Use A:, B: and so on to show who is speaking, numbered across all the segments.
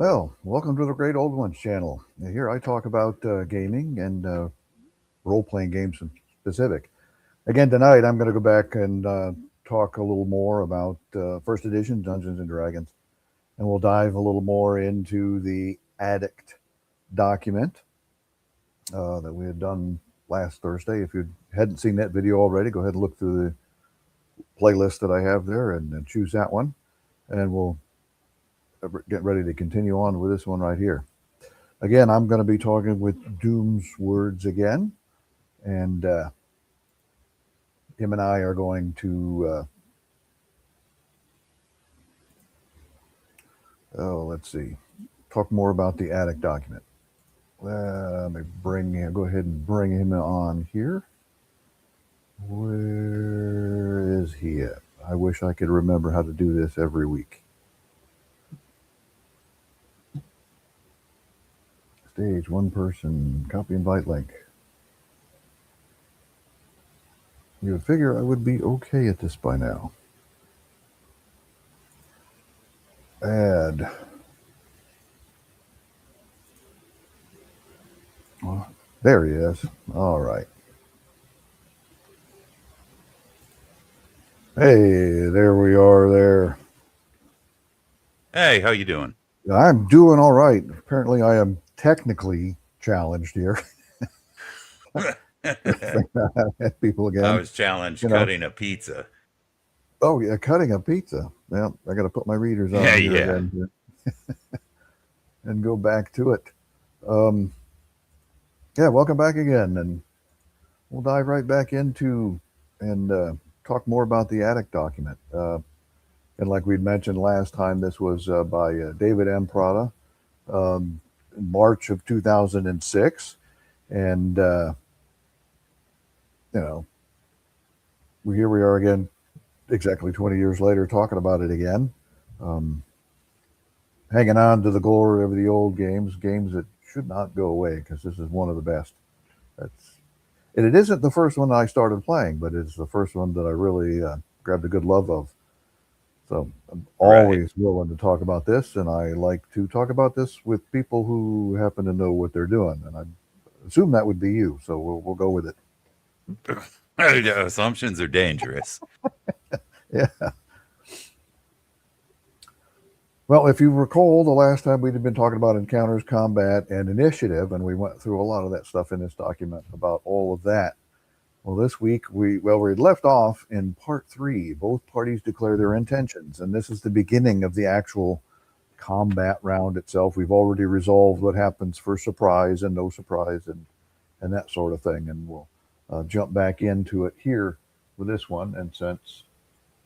A: Well, welcome to the Great Old Ones channel. Here I talk about gaming and role-playing games in specific. Again, tonight I'm going to go back and talk a little more about first edition Dungeons and Dragons, and we'll dive a little more into the Addict document that we had done last Thursday. If you hadn't seen that video already, go ahead and look through the playlist that I have there and choose that one, and we'll get ready to continue on with this one right here. Again, I'm going to be talking with Doom's Words again, and him and I are going to, let's see, talk more about the Addict document. Let me go ahead and bring him on here. Where is he at? I wish I could remember how to do this every week. Stage, one person, copy invite link. You would figure I would be okay at this by now. Add. Oh, there he is. All right. Hey, there we are there.
B: Hey, how you doing?
A: I'm doing all right. Apparently I am technically challenged here. People again.
B: I was challenged cutting a pizza.
A: Oh yeah, cutting a pizza. Well, I got to put my readers on again here. And go back to it. Yeah, welcome back again, and we'll dive right back into and talk more about the Addict document. And like we'd mentioned last time, this was by David M. Prada, in March of 2006, and here we are again, exactly 20 years later, talking about it again. Hanging on to the glory of the old games that should not go away, because this is one of the best. And it isn't the first one I started playing, but it's the first one that I really grabbed a good love of. So I'm always willing to talk about this, and I like to talk about this with people who happen to know what they're doing, and I assume that would be you. So we'll go with it.
B: Assumptions are dangerous.
A: Yeah. Well, if you recall, the last time we'd been talking about encounters, combat, and initiative, and we went through a lot of that stuff in this document about all of that. Well, this week we left off in part 3. Both parties declare their intentions, and this is the beginning of the actual combat round itself. We've already resolved what happens for surprise and no surprise and that sort of thing, and we'll jump back into it here with this one. And since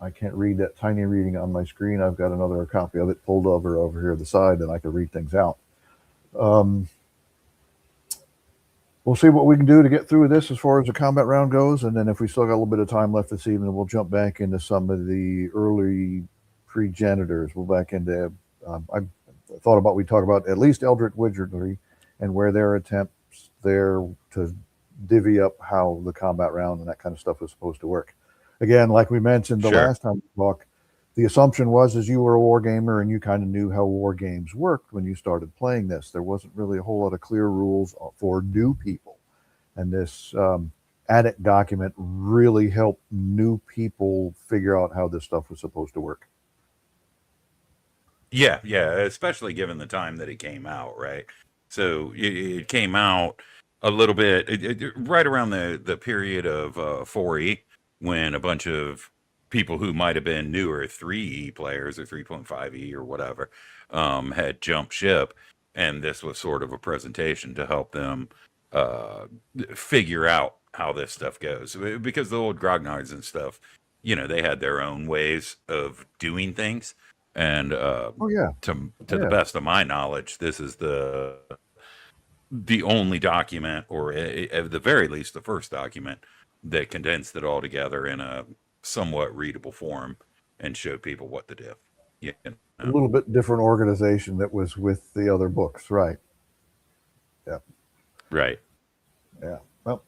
A: I can't read that tiny reading on my screen, I've got another copy of it pulled over here to the side, and I can read things out. We'll see what we can do to get through this as far as the combat round goes, and then if we still got a little bit of time left this evening, we'll jump back into some of the early pre-genitors. We'll back into, I thought about, we talk about at least Eldritch Wizardry and where their attempts there to divvy up how the combat round and that kind of stuff was supposed to work. Again, like we mentioned the last time we talked, the assumption was as you were a war gamer and you kind of knew how war games worked when you started playing this. There wasn't really a whole lot of clear rules for new people. And this Addict document really helped new people figure out how this stuff was supposed to work.
B: Yeah, especially given the time that it came out, right? So it came out a little bit right around the period of 4E, when a bunch of people who might have been newer 3E players or 3.5E or whatever had jumped ship, and this was sort of a presentation to help them figure out how this stuff goes. Because the old grognards and stuff, they had their own ways of doing things, and to the best of my knowledge, this is the only document, or at the very least the first document, that condensed it all together in a somewhat readable form and showed people what to do.
A: A little bit different organization that was with the other books, right? Yeah.
B: Right.
A: Yeah. Well,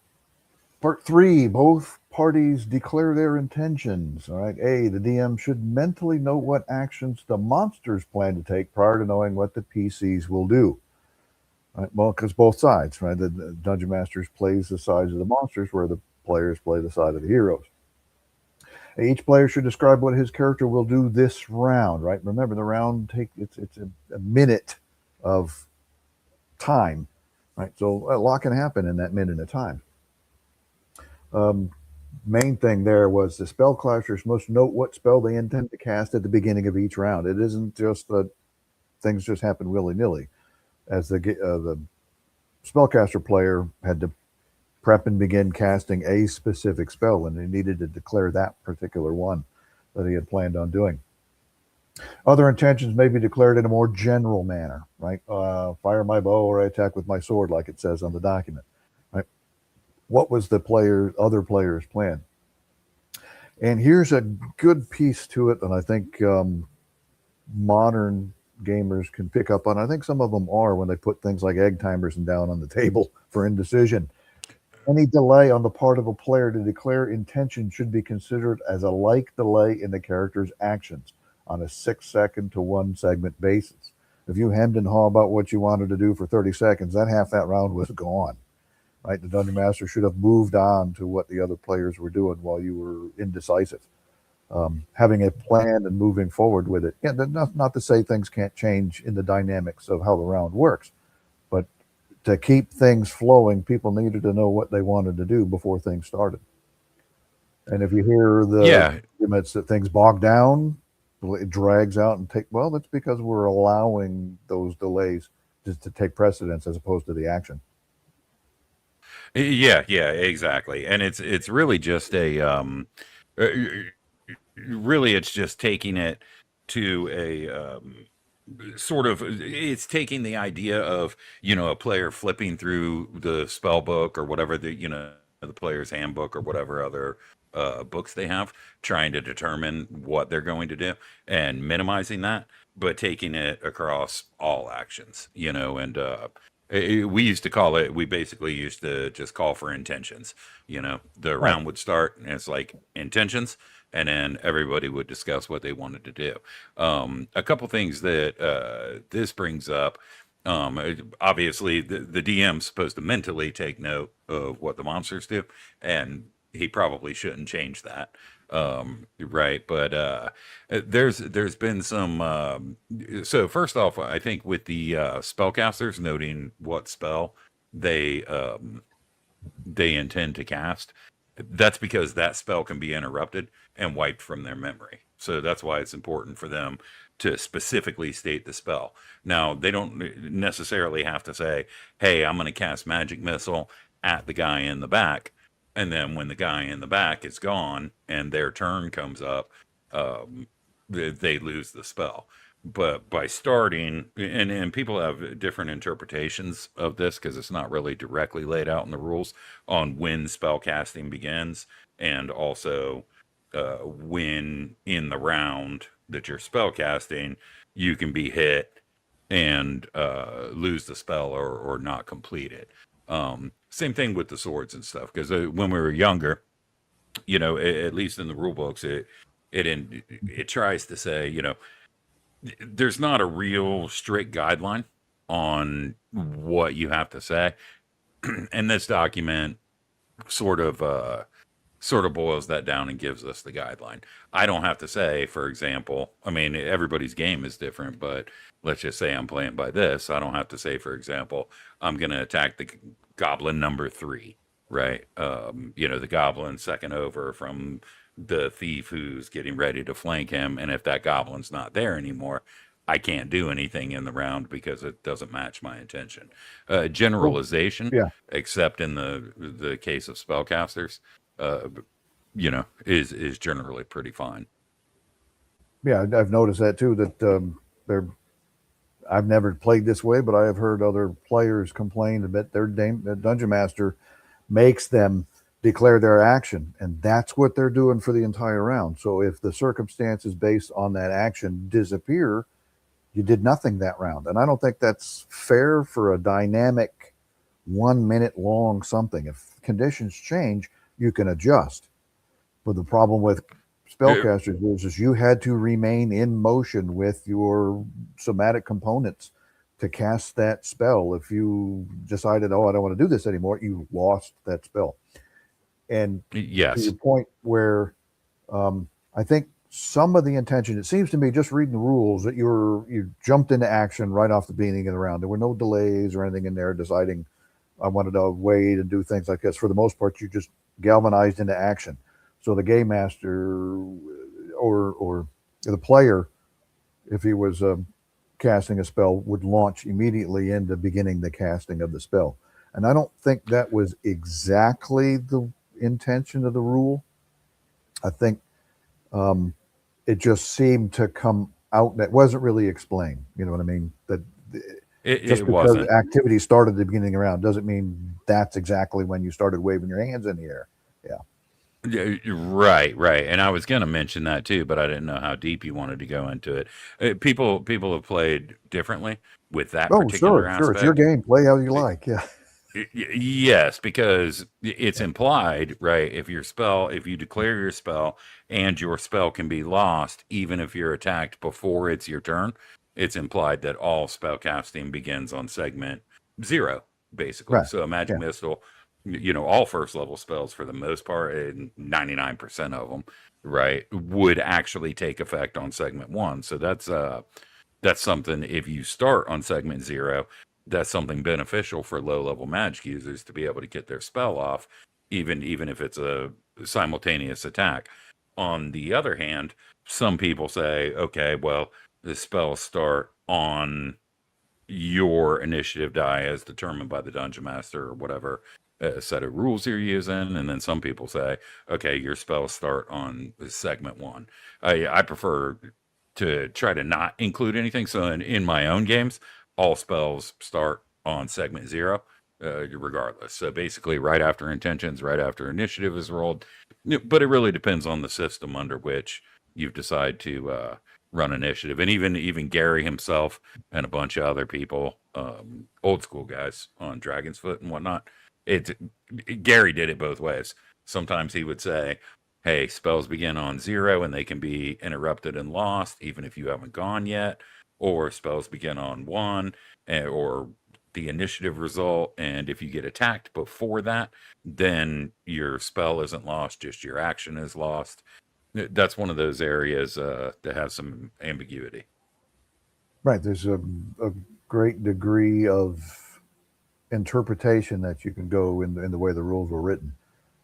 A: part 3, both parties declare their intentions. All right. A, the DM should mentally note what actions the monsters plan to take prior to knowing what the PCs will do. Right? Well, because both sides, right? The Dungeon Masters plays the sides of the monsters, where the players play the side of the heroes. Each player should describe what his character will do this round. Right? Remember, the round it's a minute of time. Right? So a lot can happen in that minute of time. Main thing there was the spellcasters must note what spell they intend to cast at the beginning of each round. It isn't just that things just happen willy-nilly. As the spellcaster player had to prep and begin casting a specific spell, and he needed to declare that particular one that he had planned on doing. Other intentions may be declared in a more general manner, right? Fire my bow or I attack with my sword, like it says on the document. Right? What was the other player's plan? And here's a good piece to it that I think modern gamers can pick up on. I think some of them are when they put things like egg timers and down on the table for indecision. Any delay on the part of a player to declare intention should be considered as a like delay in the character's actions on a 6-second to 1 segment basis. If you hemmed and hawed about what you wanted to do for 30 seconds, half that round was gone. Right? The Dungeon Master should have moved on to what the other players were doing while you were indecisive. Having a plan and moving forward with it. Yeah, not to say things can't change in the dynamics of how the round works, but to keep things flowing, people needed to know what they wanted to do before things started. And if you hear the arguments that things bog down, it drags out and that's because we're allowing those delays just to take precedence as opposed to the action.
B: Yeah, exactly. And it's really just really it's just taking it to a sort of, it's taking the idea of, a player flipping through the spell book or whatever, the player's handbook or whatever other books they have, trying to determine what they're going to do and minimizing that, but taking it across all actions, and we basically used to just call for intentions. The round would start and it's like intentions, and then everybody would discuss what they wanted to do. A couple things that this brings up. Obviously, the DM's supposed to mentally take note of what the monsters do, and he probably shouldn't change that. Right, but there's been some. So first off, I think with the spellcasters noting what spell they intend to cast, that's because that spell can be interrupted and wiped from their memory. So that's why it's important for them to specifically state the spell. Now, they don't necessarily have to say, hey, I'm going to cast Magic Missile at the guy in the back. And then when the guy in the back is gone and their turn comes up, they lose the spell. But by starting, and people have different interpretations of this because it's not really directly laid out in the rules on when spell casting begins, and also when in the round that you're spell casting, you can be hit and lose the spell or not complete it. Same thing with the swords and stuff, because when we were younger, at least in the rule books, it tries to say, there's not a real strict guideline on what you have to say. And this document sort of boils that down and gives us the guideline. I don't have to say, for example, I mean, everybody's game is different, but let's just say I'm playing by this. I don't have to say, for example, I'm going to attack the goblin number 3, right? The goblin second over from the thief who's getting ready to flank him. And if that goblin's not there anymore, I can't do anything in the round because it doesn't match my intention. Generalization, except in the case of spellcasters, is generally pretty fine.
A: Yeah, I've noticed that too, that I've never played this way, but I have heard other players complain that their Dungeon Master makes them declare their action, and that's what they're doing for the entire round. So if the circumstances based on that action disappear, you did nothing that round. And I don't think that's fair for a dynamic 1 minute long something. If conditions change, you can adjust. But the problem with spellcasters is you had to remain in motion with your somatic components to cast that spell. If you decided, oh, I don't want to do this anymore, you lost that spell. And to
B: Yes.
A: your point where I think some of the intention, it seems to me, just reading the rules, that you jumped into action right off the beginning of the round. There were no delays or anything in there deciding I wanted to wait and do things like this. For the most part, you just galvanized into action. So the game master or the player, if he was casting a spell, would launch immediately into beginning the casting of the spell. And I don't think that was exactly the intention of the rule. I think it just seemed to come out that wasn't really explained. You know what I mean? That just
B: It
A: because
B: wasn't.
A: activity started at the beginning of the round doesn't mean that's exactly when you started waving your hands in the air. Yeah.
B: Yeah, right. And I was going to mention that too, but I didn't know how deep you wanted to go into it. People have played differently with that
A: Oh,
B: particular
A: sure. It's your
B: aspect.
A: game. Play how you like. Yeah.
B: Yes, because it's implied, right? If you declare your spell and your spell can be lost, even if you're attacked before it's your turn, it's implied that all spell casting begins on segment 0, basically.
A: Right.
B: So a magic
A: Yeah.
B: missile, all first level spells for the most part, and 99% of them, right, would actually take effect on segment 1. So that's something. If you start on segment 0, that's something beneficial for low level magic users to be able to get their spell off, even if it's a simultaneous attack. On the other hand, some people say, okay, well, the spells start on your initiative die as determined by the dungeon master or whatever set of rules you're using. And then some people say, okay, your spells start on segment 1. I prefer to try to not include anything. So in my own games, all spells start on segment 0, regardless. So basically, right after intentions, right after initiative is rolled. But it really depends on the system under which you've decided to run initiative. And even Gary himself and a bunch of other people, old school guys on Dragon's Foot and whatnot, Gary did it both ways. Sometimes he would say, hey, spells begin on 0 and they can be interrupted and lost even if you haven't gone yet, or spells begin on 1, or the initiative result, and if you get attacked before that, then your spell isn't lost, just your action is lost. That's one of those areas that has some ambiguity.
A: Right. There's a great degree of interpretation that you can go in the way the rules were written.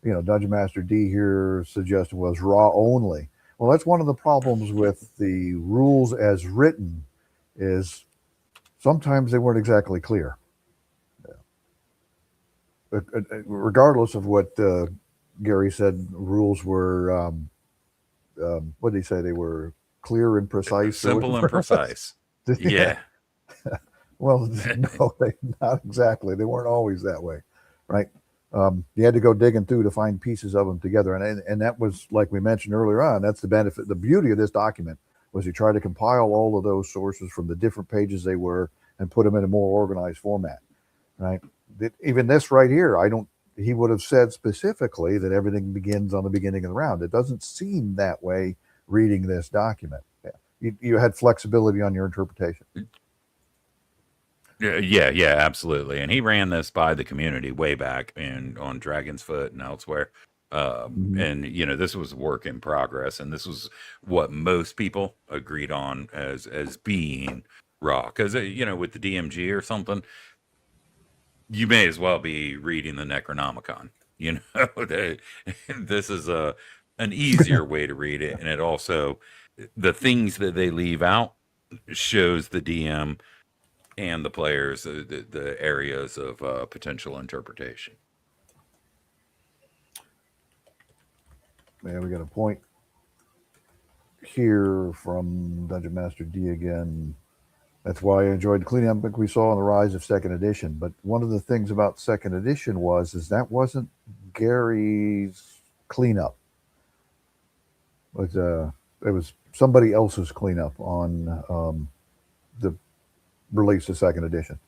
A: Dungeon Master D here suggestion was raw only. Well, that's one of the problems with the rules as written is sometimes they weren't exactly clear. Regardless of what Gary said, rules were, what did he say? They were clear and precise.
B: Simple and precise. Yeah.
A: Well, no, not exactly. They weren't always that way, right? You had to go digging through to find pieces of them together. And that was, like we mentioned earlier on, that's the benefit. The beauty of this document was you try to compile all of those sources from the different pages they were and put them in a more organized format, right? Even this right here, he would have said specifically that everything begins on the beginning of the round. It doesn't seem that way reading this document. Yeah. You had flexibility on your interpretation.
B: Yeah, absolutely. And he ran this by the community way back on Dragon's Foot and elsewhere. And this was a work in progress, and this was what most people agreed on as being raw. Because with the DMG or something, you may as well be reading the Necronomicon. This is an easier way to read it, and it also, the things that they leave out shows the DM and the players the areas of potential interpretation.
A: Yeah, we got a point here from Dungeon Master D again. That's why I enjoyed the cleanup we saw on the rise of second edition. But one of the things about second edition is that wasn't Gary's cleanup. It was somebody else's cleanup on the release of second edition.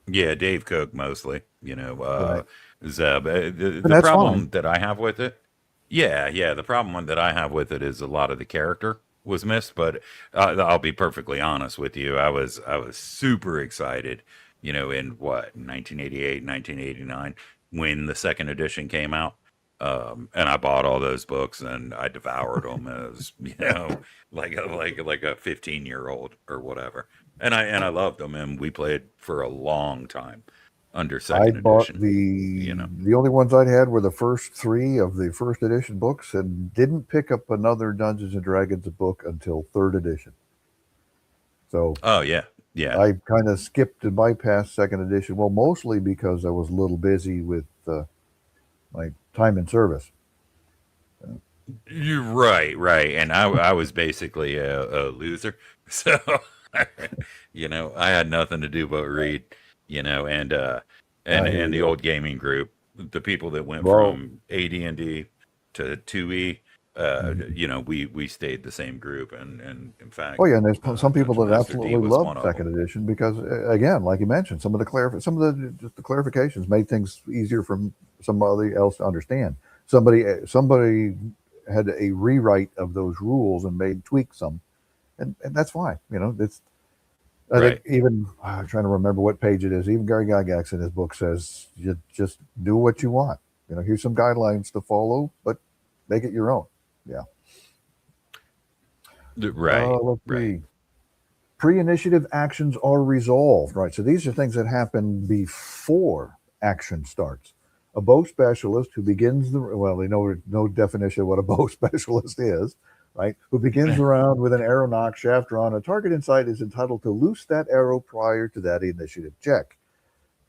B: Yeah, Dave Cook mostly.
A: Right.
B: Zeb. The problem that I have with it Yeah. The problem that I have with it is a lot of the character was missed, but I'll be perfectly honest with you. I was super excited, in what 1988, 1989, when the second edition came out, and I bought all those books and I devoured them as like a 15-year-old or whatever, and I loved them, and we played for a long time under
A: I
B: second
A: bought
B: edition.
A: the only ones I'd had were the first three of the first edition books, and didn't pick up another Dungeons and Dragons book until third edition. So
B: Oh yeah.
A: I kind of skipped and bypassed second edition. Well, mostly because I was a little busy with my time in service.
B: You're right, and I was basically a loser, so I had nothing to do but read, and
A: I hear
B: and the
A: you.
B: old gaming group, the people that went
A: Well,
B: from AD&D to 2E,
A: mhm.
B: we stayed the same group, and in
A: Oh
B: fact,
A: yeah, and there's some people
B: Dungeon
A: that
B: Master D
A: absolutely
B: was
A: love
B: one of them.
A: second edition because, again, like you mentioned, some of the just the clarifications made things easier for somebody else to understand. Somebody had a rewrite of those rules and made tweak some, and that's fine. It's I think
B: Right.
A: even I'm trying to remember what page it is. Even Gary Gygax in his book says you just do what you want. Here's some guidelines to follow, but make it your own. Yeah.
B: Right.
A: Let's
B: Right.
A: see. Pre-initiative actions are resolved. Right. So these are things that happen before action starts. A bow specialist who begins they know no definition of what a bow specialist is, right? Who begins the round with an arrow nock shaft drawn. A target in sight is entitled to loose that arrow prior to that initiative check,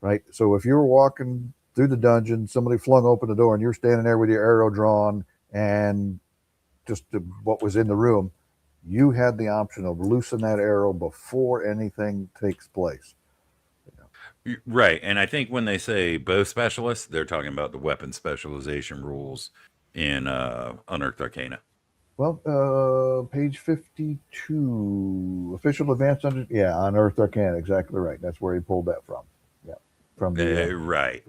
A: right? So if you're walking through the dungeon, somebody flung open the door, and you're standing there with your arrow drawn, and just what was in the room, you had the option of loosen that arrow before anything takes place.
B: Right. And I think when they say bow specialist, they're talking about the weapon specialization rules in Unearthed Arcana.
A: Well, page 52, official advanced under, yeah, on Earth Arcana, exactly right. That's where he pulled that from. Yeah, from the
B: Right.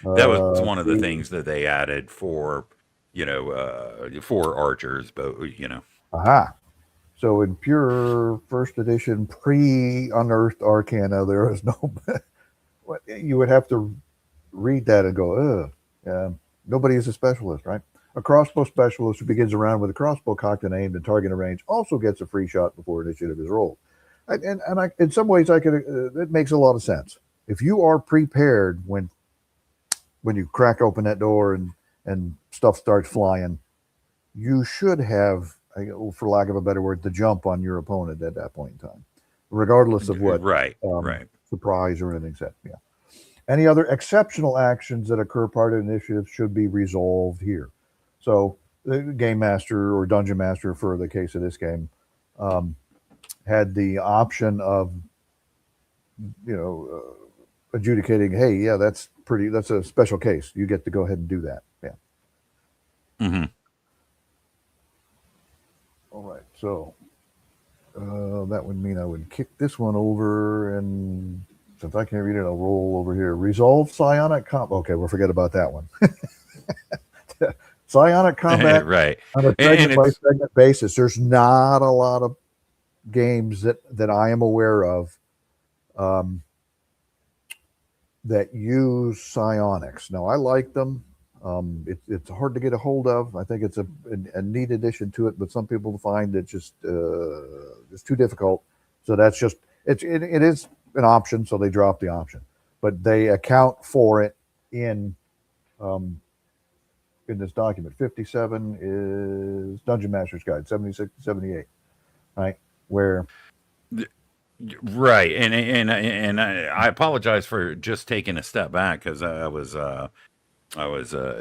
B: That was one of the
A: the
B: things that they added for archers, but
A: aha. So in pure first edition pre-unearthed Arcana, there is no. You would have to read that and go, ugh. Nobody is a specialist, right? A crossbow specialist who begins a round with a crossbow cocked and aimed and target range also gets a free shot before initiative is rolled. In some ways, I could. It makes a lot of sense. If you are prepared when you crack open that door and stuff starts flying, you should have, for lack of a better word, the jump on your opponent at that point in time, regardless of what
B: right.
A: surprise or anything said. Yeah. Any other exceptional actions that occur part of the initiative should be resolved here. So the game master or dungeon master, for the case of this game, um, had the option of you know adjudicating. Hey, yeah, that's a special case. You get to go ahead and do that. Yeah.
B: Hmm.
A: All right. So that would mean I would kick this one over, and since I can't read it, I'll roll over here. Resolve psionic combat. Okay, we'll forget about that one. Psionic combat
B: Right.
A: on a
B: And
A: segment by
B: it's
A: segment basis. There's not a lot of games that I am aware of um, that use psionics. Now, I like them. It's hard to get a hold of. I think it's a neat addition to it, but some people find it just it's too difficult. So that's just it is an option. So they drop the option, but they account for it in um, in this document. 57 is Dungeon Master's Guide, 76 to 78, right? Where
B: right, and I apologize for just taking a step back because I was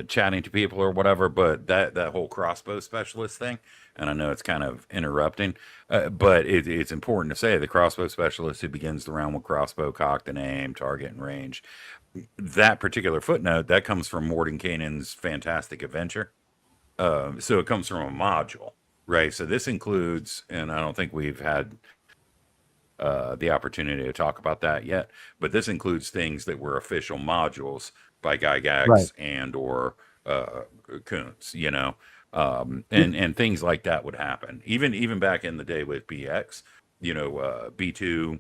B: chatting to people or whatever, but that whole crossbow specialist thing, and I know it's kind of interrupting, but it's important to say the crossbow specialist who begins the round with crossbow cocked and aim, target and range. That particular footnote that comes from Mordenkainen's Fantastic Adventure, so it comes from a module, right? So this includes, and I don't think we've had the opportunity to talk about that yet, but this includes things that were official modules by
A: right,
B: Gygax and or coons, and things like that would happen. Even back in the day with BX, B2,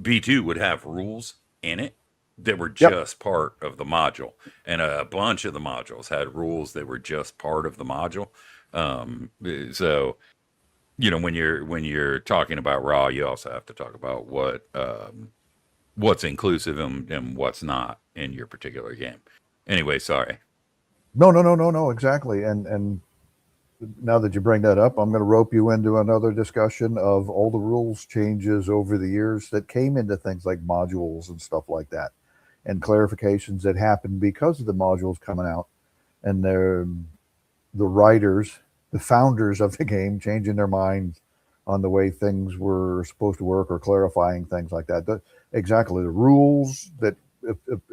B: B2 would have rules in it that were
A: Yep.
B: just part of the module, and a bunch of the modules had rules that were just part of the module. So when you're talking about raw, you also have to talk about what's inclusive and what's not in your particular game. Anyway, sorry.
A: No, exactly. And now that you bring that up, I'm going to rope you into another discussion of all the rules changes over the years that came into things like modules and stuff like that, and clarifications that happened because of the modules coming out, and the writers, the founders of the game, changing their minds on the way things were supposed to work or clarifying things like that. Exactly. The rules that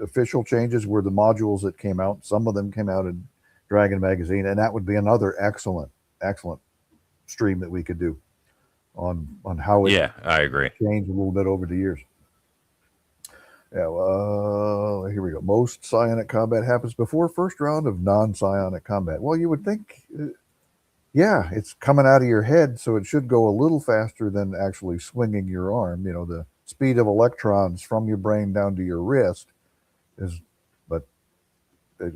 A: official changes were the modules that came out. Some of them came out in Dragon Magazine, and that would be another excellent stream that we could do on how it
B: Yeah, I agree.
A: changed a little bit over the years. Yeah, well, here we go. Most psionic combat happens before first round of non-psionic combat. Well, you would think, yeah, it's coming out of your head, so it should go a little faster than actually swinging your arm. The speed of electrons from your brain down to your wrist is, but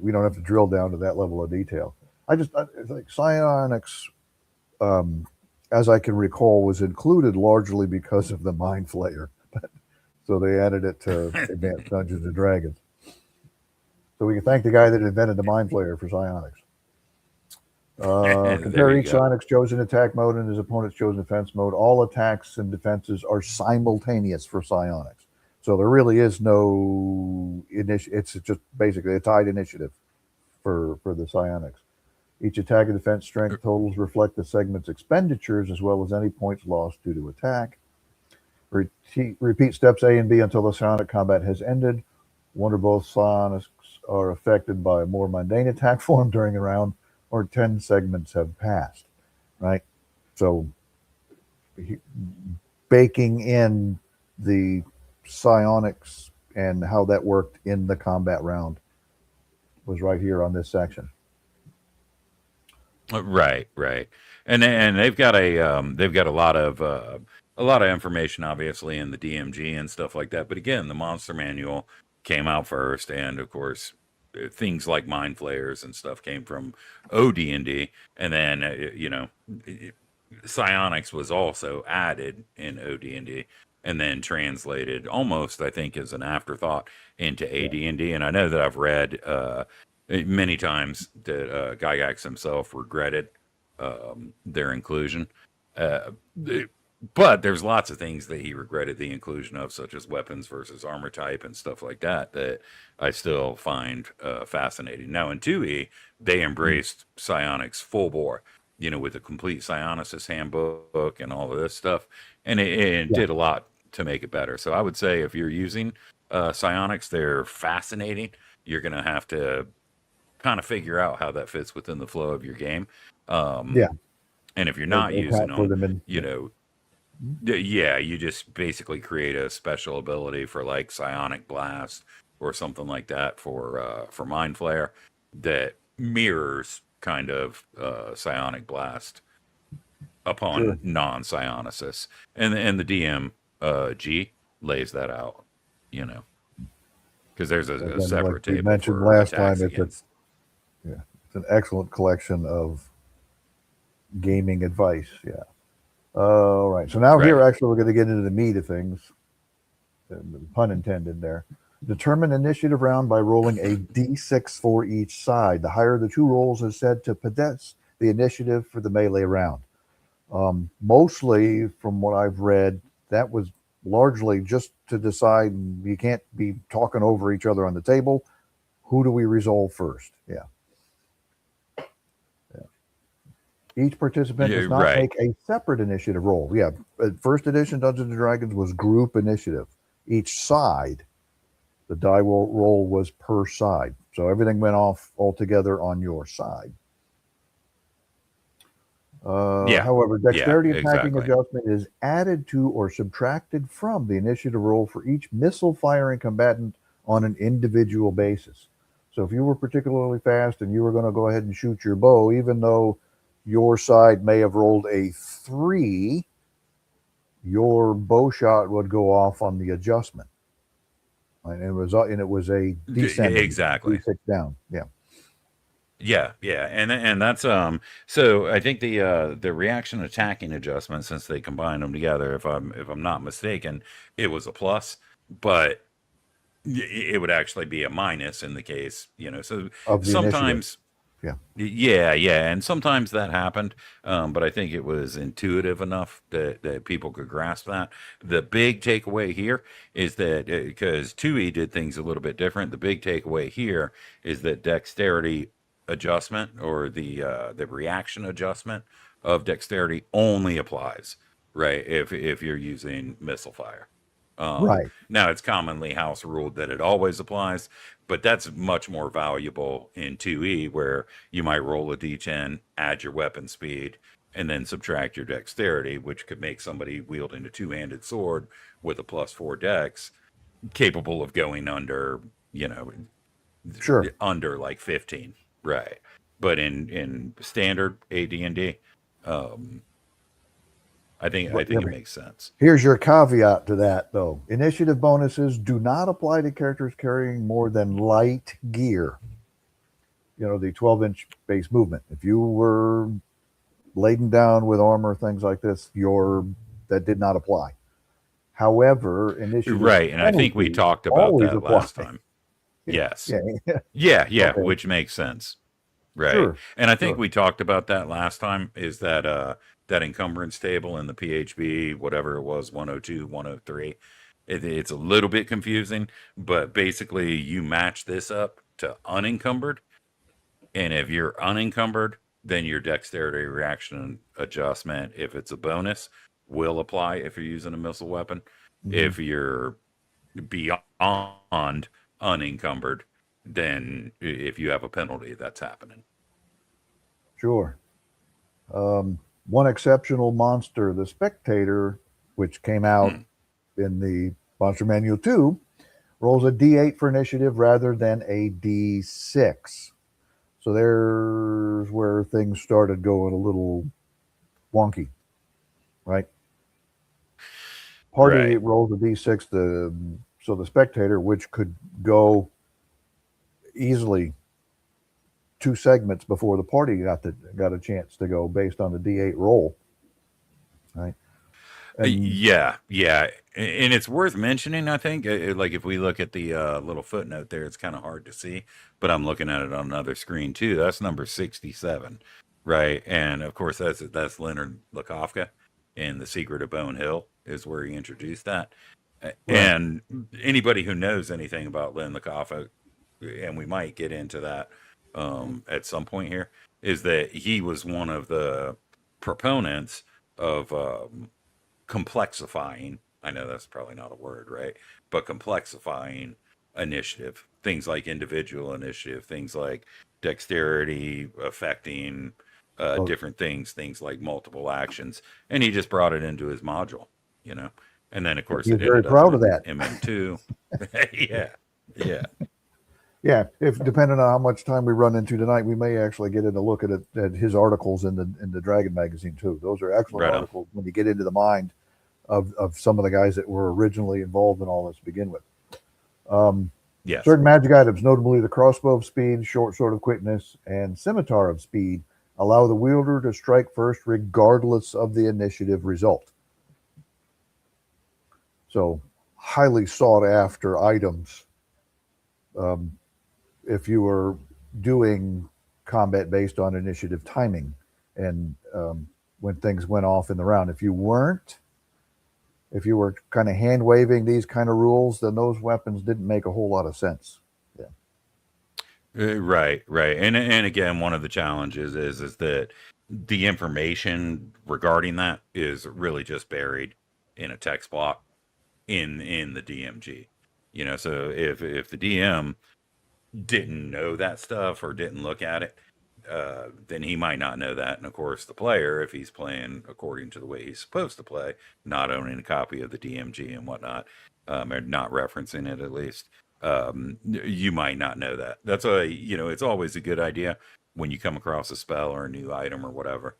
A: we don't have to drill down to that level of detail. It's like psionics, as I can recall, was included largely because of the Mind Flayer. So they added it to Advanced Dungeons and Dragons. So we can thank the guy that invented the Mind Flayer for psionics. Compare each psionic's chosen attack mode and his opponent's chosen defense mode. All attacks and defenses are simultaneous for psionics. So there really is no it's just basically a tied initiative for the psionics. Each attack and defense strength totals reflect the segment's expenditures as well as any points lost due to attack. Repeat steps A and B until the psionic combat has ended. One or both psionics are affected by a more mundane attack form during a round, or 10 segments have passed, right? So baking in the psionics and how that worked in the combat round was right here on this section.
B: Right, and they've got a lot of information, obviously, in the DMG and stuff like that. But again, the monster manual came out first, and of course, things like Mind Flayers and stuff came from OD&D, and then psionics was also added in OD&D, and then translated almost, I think, as an afterthought into AD&D. And I know that I've read many times that Gygax himself regretted their inclusion. But there's lots of things that he regretted the inclusion of, such as weapons versus armor type and stuff like that, that I still find fascinating. Now, in 2E, they embraced psionics full bore, with a complete psionicist handbook and all of this stuff. And it did a lot to make it better. So I would say if you're using psionics, they're fascinating. You're going to have to kind of figure out how that fits within the flow of your game. And if you're not using them, you just basically create a special ability for like Psionic Blast or something like that for Mind Flayer that mirrors kind of Psionic Blast upon non-psionicists, and the DMG lays that out, because there's a separate table.
A: We mentioned last time, it's an excellent collection of gaming advice. Yeah. All right. So now here, actually, we're going to get into the meat of things. Pun intended there. Determine initiative round by rolling a D6 for each side. The higher the two rolls is said to possess the initiative for the melee round. Mostly, from what I've read, that was largely just to decide you can't be talking over each other on the table. Who do we resolve first? Yeah. Each participant does not make a separate initiative roll. Yeah, first edition Dungeons & Dragons was group initiative. Each side, the die roll was per side. So everything went off all together on your side. However, dexterity attacking adjustment is added to or subtracted from the initiative roll for each missile firing combatant on an individual basis. So if you were particularly fast and you were going to go ahead and shoot your bow, even though your side may have rolled a 3, your bow shot would go off on the adjustment. And it was a descending
B: Exactly.
A: D6 down. Yeah.
B: Yeah, and that's so I think the reaction attacking adjustment, since they combined them together, if I'm not mistaken, it was a plus, but it would actually be a minus in the case, so
A: Of the initiative.
B: sometimes
A: Yeah.
B: yeah, and sometimes that happened, but I think it was intuitive enough that people could grasp that. The big takeaway here is that because 2E did things a little bit different, the big takeaway here is that dexterity adjustment, or the reaction adjustment of dexterity, only applies right if you're using missile fire.
A: Right.
B: Now it's commonly house ruled that it always applies, but that's much more valuable in 2E, where you might roll a d10, add your weapon speed, and then subtract your dexterity, which could make somebody wielding a two-handed sword with a +4 dex capable of going under,
A: Sure.
B: under like 15, right? But in standard AD&D, I think
A: But, yeah,
B: it makes sense.
A: here's your caveat to that, though. Initiative bonuses do not apply to characters carrying more than light gear. The 12-inch base movement. If you were laden down with armor, things like this, that did not apply. However, initiative
B: Right, and I think we
A: penalties
B: talked about
A: always
B: that
A: apply.
B: last time. Yes.
A: Yeah.
B: Yeah,
A: Okay.
B: which makes sense. Right.
A: Sure.
B: And I think
A: Sure.
B: we talked about that last time, is that encumbrance table in the PHB, whatever it was, 102, 103. It's a little bit confusing, but basically you match this up to unencumbered, and if you're unencumbered, then your dexterity reaction adjustment, if it's a bonus, will apply if you're using a missile weapon.
A: Mhm.
B: If you're beyond unencumbered, then if you have a penalty, that's happening.
A: Sure. One exceptional monster, the Spectator, which came out in the Monster Manual 2, rolls a D8 for initiative rather than a D6. So there's where things started going a little wonky, right? Party
B: Right.
A: rolls a D6, so the Spectator, which could go easily 2 segments before the party got a chance to go based on the D8 roll, right? And
B: Yeah. And it's worth mentioning, I think, like if we look at the little footnote there, it's kind of hard to see, but I'm looking at it on another screen too. That's number 67, right? And of course, that's Leonard Lakofka in The Secret of Bone Hill is where he introduced that. And anybody who knows anything about Len Lakofka, and we might get into that at some point here, is that he was one of the proponents of complexifying. I know that's probably not a word, right? But complexifying initiative, things like individual initiative, things like dexterity affecting different things like multiple actions, and he just brought it into his module, and then of course
A: he's
B: it
A: very
B: ended up
A: proud of
B: in
A: that.
B: MM2. Yeah.
A: Yeah, if depending on how much time we run into tonight, we may actually get in a look at his articles in the Dragon magazine too. Those are excellent
B: Right on.
A: articles when you get into the mind of some of the guys that were originally involved in all this to begin with.
B: Yes.
A: Certain magic items, notably the crossbow of speed, short sword of quickness, and scimitar of speed, allow the wielder to strike first regardless of the initiative result. So, highly sought after items. If you were doing combat based on initiative timing and when things went off in the round. If you were kind of hand waving these kind of rules, then those weapons didn't make a whole lot of sense.
B: Right. And again, one of the challenges is that the information regarding that is really just buried in a text block in the DMG. So if the DM didn't know that stuff or didn't look at it, then he might not know that. And of course, the player, if he's playing according to the way he's supposed to play, not owning a copy of the DMG and whatnot, or not referencing it at least, You might not know that. That's why, it's always a good idea when you come across a spell or a new item or whatever,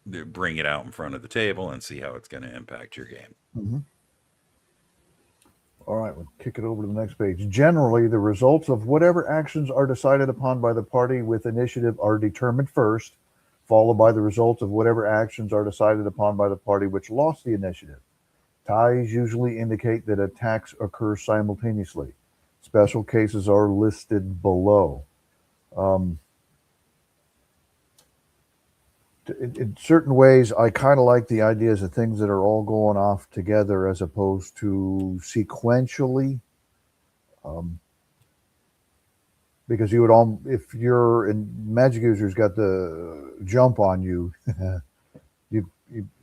B: bring it out in front of the table and see how it's going to impact your game.
A: Mm-hmm. All right, we'll kick it over to the next page. Generally, the results of whatever actions are decided upon by the party with initiative are determined first, followed by the results of whatever actions are decided upon by the party which lost the initiative. Ties usually indicate that attacks occur simultaneously. Special cases are listed below. In certain ways, I kind of like the ideas of things that are all going off together as opposed to sequentially. Because you would all, if you're in magic user's got the jump on you, you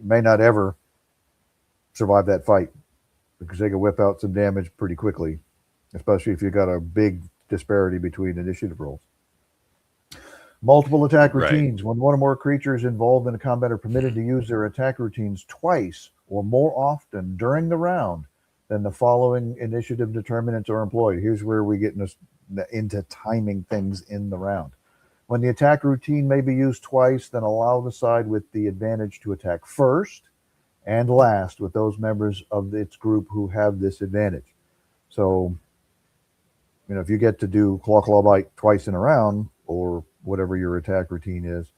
A: may not ever survive that fight because they can whip out some damage pretty quickly, especially if you've got a big disparity between initiative rolls. Multiple attack routines. Right. When one or more creatures involved in a combat are permitted to use their attack routines twice or more often during the round, then the following initiative determinants are employed. Here's where we get into timing things in the round. When the attack routine may be used twice, then allow the side with the advantage to attack first and last with those members of its group who have this advantage. So, if you get to do claw bite twice in a round, or whatever your attack routine is,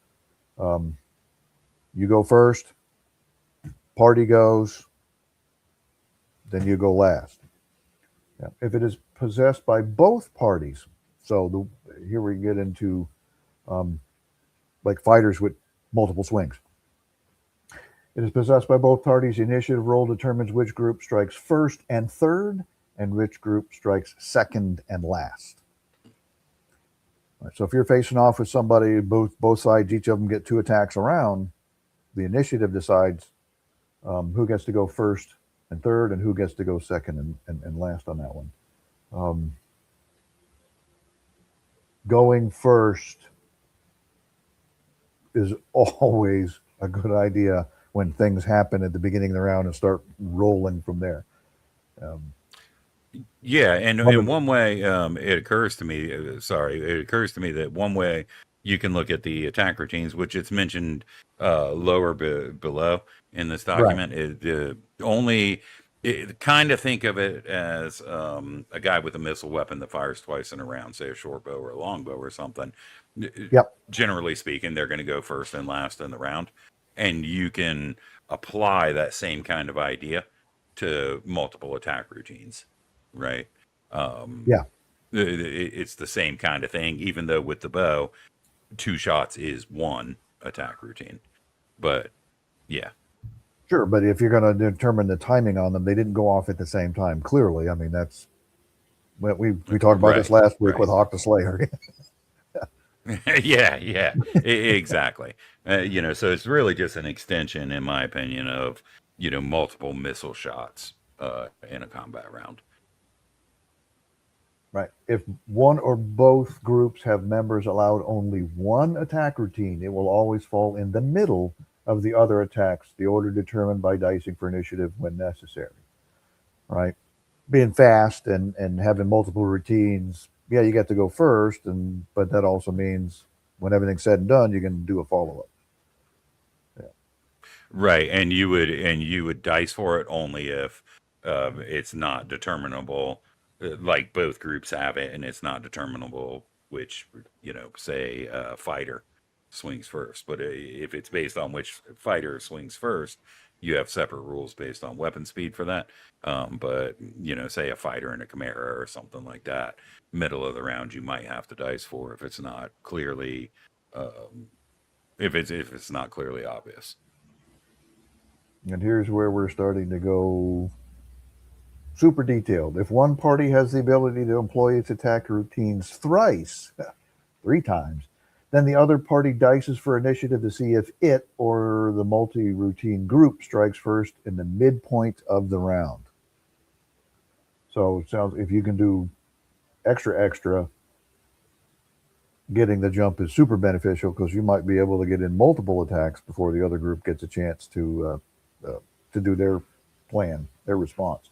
A: you go first, party goes, then you go last. Yeah. If it is possessed by both parties, so here we get into like fighters with multiple swings. It is possessed by both parties. The initiative roll determines which group strikes first and third, and which group strikes second and last. Right, so if you're facing off with somebody, both sides, each of them get 2 attacks around, the initiative decides who gets to go first and third, and who gets to go second and last on that one. Going first is always a good idea when things happen at the beginning of the round and start rolling from there.
B: Yeah, and in one way, it occurs to me, that one way you can look at the attack routines, which it's mentioned lower below in this document, right. Kind of think of it as a guy with a missile weapon that fires twice in a round, say a short bow or a long bow or something.
A: Yep.
B: Generally speaking, they're going to go first and last in the round, and you can apply that same kind of idea to multiple attack routines. Right.
A: Yeah.
B: It's the same kind of thing, even though with the bow, 2 shots is 1 attack routine. But yeah.
A: Sure, but if you're going to determine the timing on them, they didn't go off at the same time. Clearly, I mean that's we talked about this last week with Hawk the Slayer.
B: yeah, exactly. So it's really just an extension, in my opinion, of multiple missile shots in a combat round.
A: Right. If one or both groups have members allowed only 1 attack routine, it will always fall in the middle of the other attacks, the order determined by dicing for initiative when necessary. Right. Being fast and having multiple routines, yeah, you get to go first, but that also means when everything's said and done, you can do a follow-up.
B: Yeah. Right, and you would dice for it only if it's not determinable. Like both groups have it, and it's not determinable which, say fighter swings first. But if it's based on which fighter swings first, you have separate rules based on weapon speed for that. But say a fighter and a chimera or something like that, middle of the round, you might have to dice for if it's not clearly, if it's not clearly obvious.
A: And here's where we're starting to go super detailed. If one party has the ability to employ its attack routines thrice, 3 times, then the other party dices for initiative to see if it or the multi-routine group strikes first in the midpoint of the round. So it sounds, if you can do extra, getting the jump is super beneficial because you might be able to get in multiple attacks before the other group gets a chance to do their plan, their response.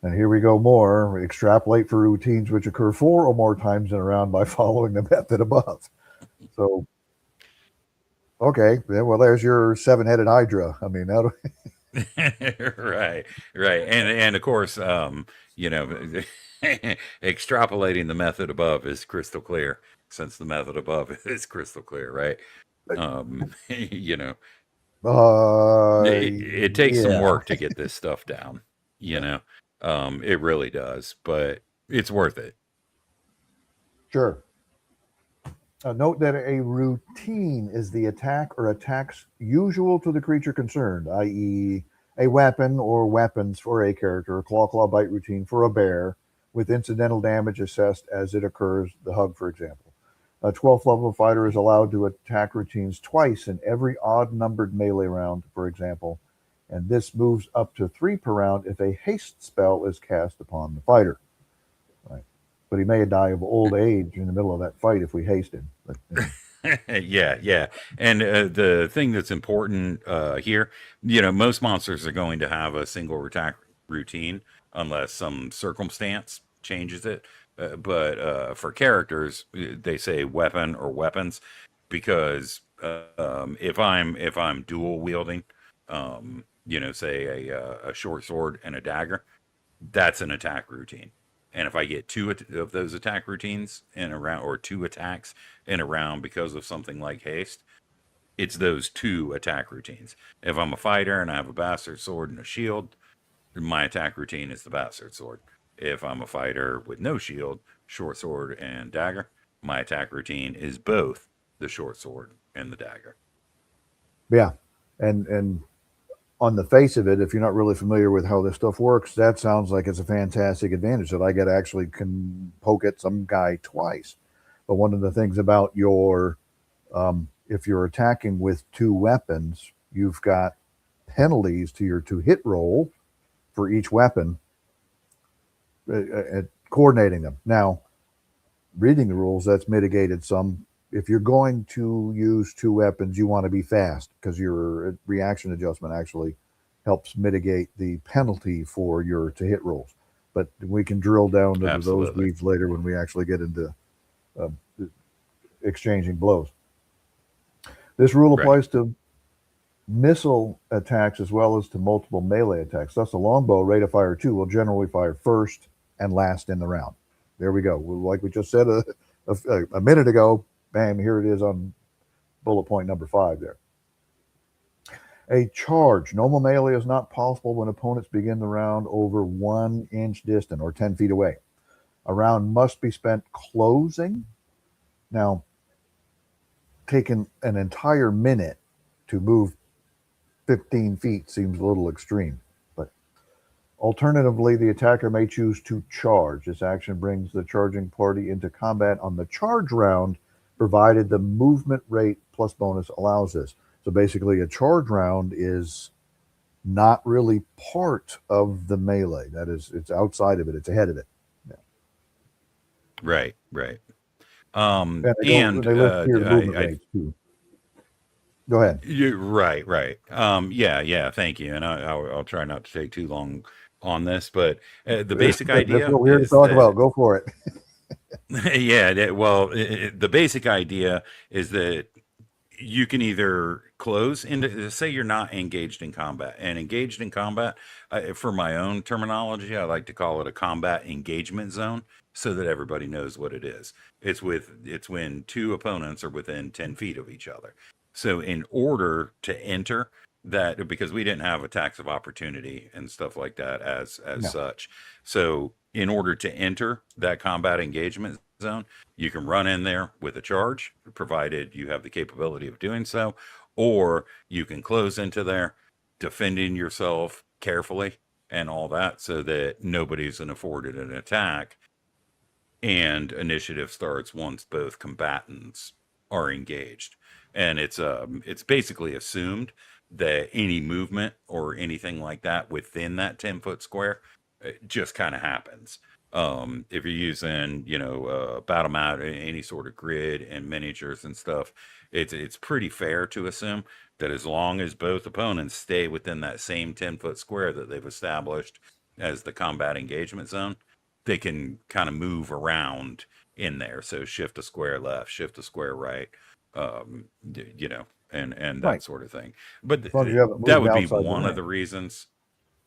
A: And here we go more. Extrapolate for routines which occur 4 or more times in a round by following the method above. So, okay, well, there's your 7-headed Hydra. I mean, that.
B: Right, right, and of course, you know, extrapolating the method above is crystal clear, since the method above is crystal clear, right? You know, it takes some
A: Yeah,
B: work to get this stuff down, you know, it really does, but it's worth it.
A: sure. Note that a routine is the attack or attacks usual to the creature concerned, i.e., a weapon or weapons for a character, a claw bite routine for a bear, with incidental damage assessed as it occurs, the hug, for example. A 12th level fighter is allowed to attack routines twice in every odd numbered melee round, for example, and this moves up to 3 per round if a haste spell is cast upon the fighter. Right. But he may die of old age in the middle of that fight if we haste him. But,
B: Yeah, yeah. And the thing that's important here, you know, most monsters are going to have a single attack routine unless some circumstance changes it. But for characters, they say weapon or weapons because if I'm dual wielding, you know, say a short sword and a dagger, that's an attack routine. And if I get two of those attack routines in a round, or 2 attacks in a round because of something like haste, it's those 2 attack routines. If I'm a fighter and I have a bastard sword and a shield, my attack routine is the bastard sword. If I'm a fighter with no shield, short sword and dagger, my attack routine is both the short sword and the dagger.
A: yeah. And on the face of it, if you're not really familiar with how this stuff works, that sounds like it's a fantastic advantage that I get actually can poke at some guy twice. But one of the things about your, if you're attacking with 2 weapons, you've got penalties to your 2 hit roll for each weapon, at coordinating them. Now, reading the rules, that's mitigated some. If you're going to use 2 weapons, you want to be fast because your reaction adjustment actually helps mitigate the penalty for your to hit rolls. But we can drill down into those
B: Absolutely.
A: weeds later when we actually get into uh, exchanging blows. This rule
B: Right.
A: applies to missile attacks as well as to multiple melee attacks. Thus, a longbow rate of fire 2 will generally fire first and last in the round. There we go. Like we just said a minute ago, bam, here it is on bullet point number 5 there. A charge. Normal melee is not possible when opponents begin the round over 1 inch distant or 10 feet away. A round must be spent closing. Now, taking an entire minute to move 15 feet seems a little extreme. But alternatively, the attacker may choose to charge. This action brings the charging party into combat on the charge round, provided the movement rate plus bonus allows this. So basically, a charge round is not really part of the melee. That is, it's outside of it. It's ahead of it. Yeah.
B: Right. Right.
A: And
B: And
A: they list here the movement
B: I
A: rates too. Go ahead.
B: You right, right. Yeah, yeah. Thank you, and I'll try not to take too long on this, but the basic
A: That's
B: idea
A: what we're here to
B: is
A: talk
B: that
A: about. Go for it.
B: yeah, well, the basic idea is that you can either close into, say you're not engaged in combat, and engaged in combat, for my own terminology, I like to call it a combat engagement zone, so that everybody knows what it is. It's when 2 opponents are within 10 feet of each other. So in order to enter that, because we didn't have attacks of opportunity and stuff like that as
A: No.
B: such, so in order to enter that combat engagement zone, you can run in there with a charge, provided you have the capability of doing so, or you can close into there, defending yourself carefully and all that, so that nobody's afforded an attack. And initiative starts once both combatants are engaged, and it's basically assumed that any movement or anything like that within that 10-foot square, it just kind of happens. If you're using, you know, battle mat, any sort of grid and miniatures and stuff, it's pretty fair to assume that as long as both opponents stay within that same 10-foot square that they've established as the combat engagement zone, they can kind of move around in there. So shift a square left, shift a square right, you know, and that
A: Right.
B: sort of thing. But
A: As long as you haven't
B: that
A: moved
B: would be
A: outside the
B: one of
A: ring.
B: the reasons.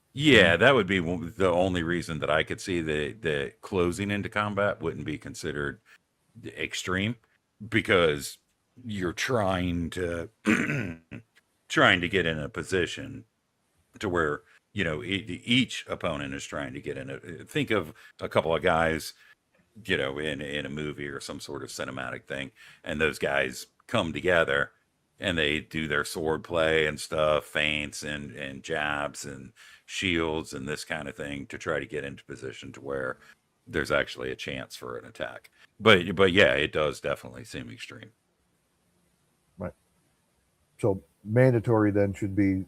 A: Mhm.
B: Yeah, that would be the only reason that I could see that closing into combat wouldn't be considered extreme, because you're trying to trying to get in a position to where, you know, each opponent is trying to get in a, think of a couple of guys, you know, in a movie or some sort of cinematic thing, and those guys come together and they do their sword play and stuff, feints and jabs and shields and this kind of thing to try to get into position to where there's actually a chance for an attack. But yeah, it does definitely seem extreme.
A: Right. So mandatory then should be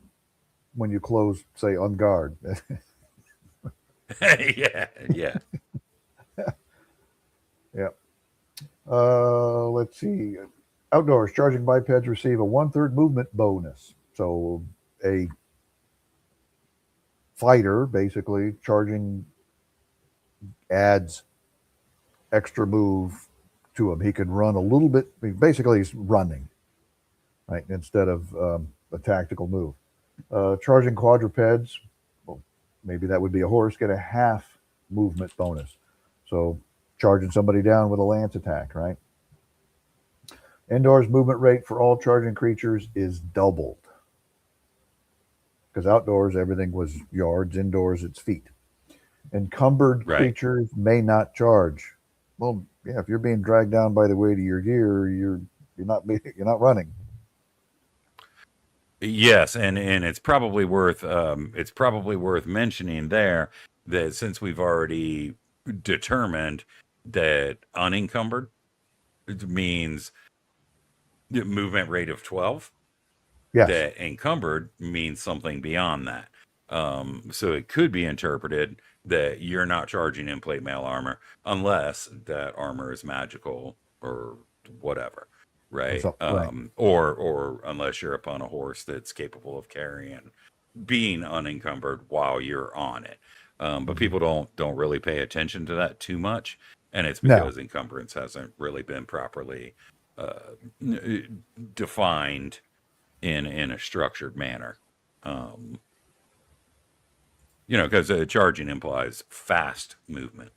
A: when you close, say, on guard.
B: Yeah, yeah.
A: Yeah. Let's see. Outdoors, charging bipeds receive a 1/3 movement bonus. So a fighter basically charging adds extra move to him. He can run a little bit. Basically, he's running, right, instead of a tactical move. Charging quadrupeds, well, maybe that would be a horse, get a half movement bonus. So charging somebody down with a lance attack, right? Indoors movement rate for all charging creatures is doubled. Because outdoors everything was yards, indoors it's feet. Encumbered
B: Right.
A: creatures may not charge. Well, yeah, if you're being dragged down by the weight of your gear, you're not running.
B: Yes, and it's probably worth mentioning there that since we've already determined that unencumbered means movement rate of 12,
A: Yes.
B: that encumbered means something beyond that. So it could be interpreted that you're not charging in plate mail armor unless that armor is magical or whatever,
A: What's
B: right?
A: up? Right.
B: Or unless you're upon a horse that's capable of carrying being unencumbered while you're on it. But
A: Mhm.
B: people don't really pay attention to that too much, and it's
A: No.
B: because encumbrance hasn't really been properly defined in a structured manner. Um, you know, because charging implies fast movement.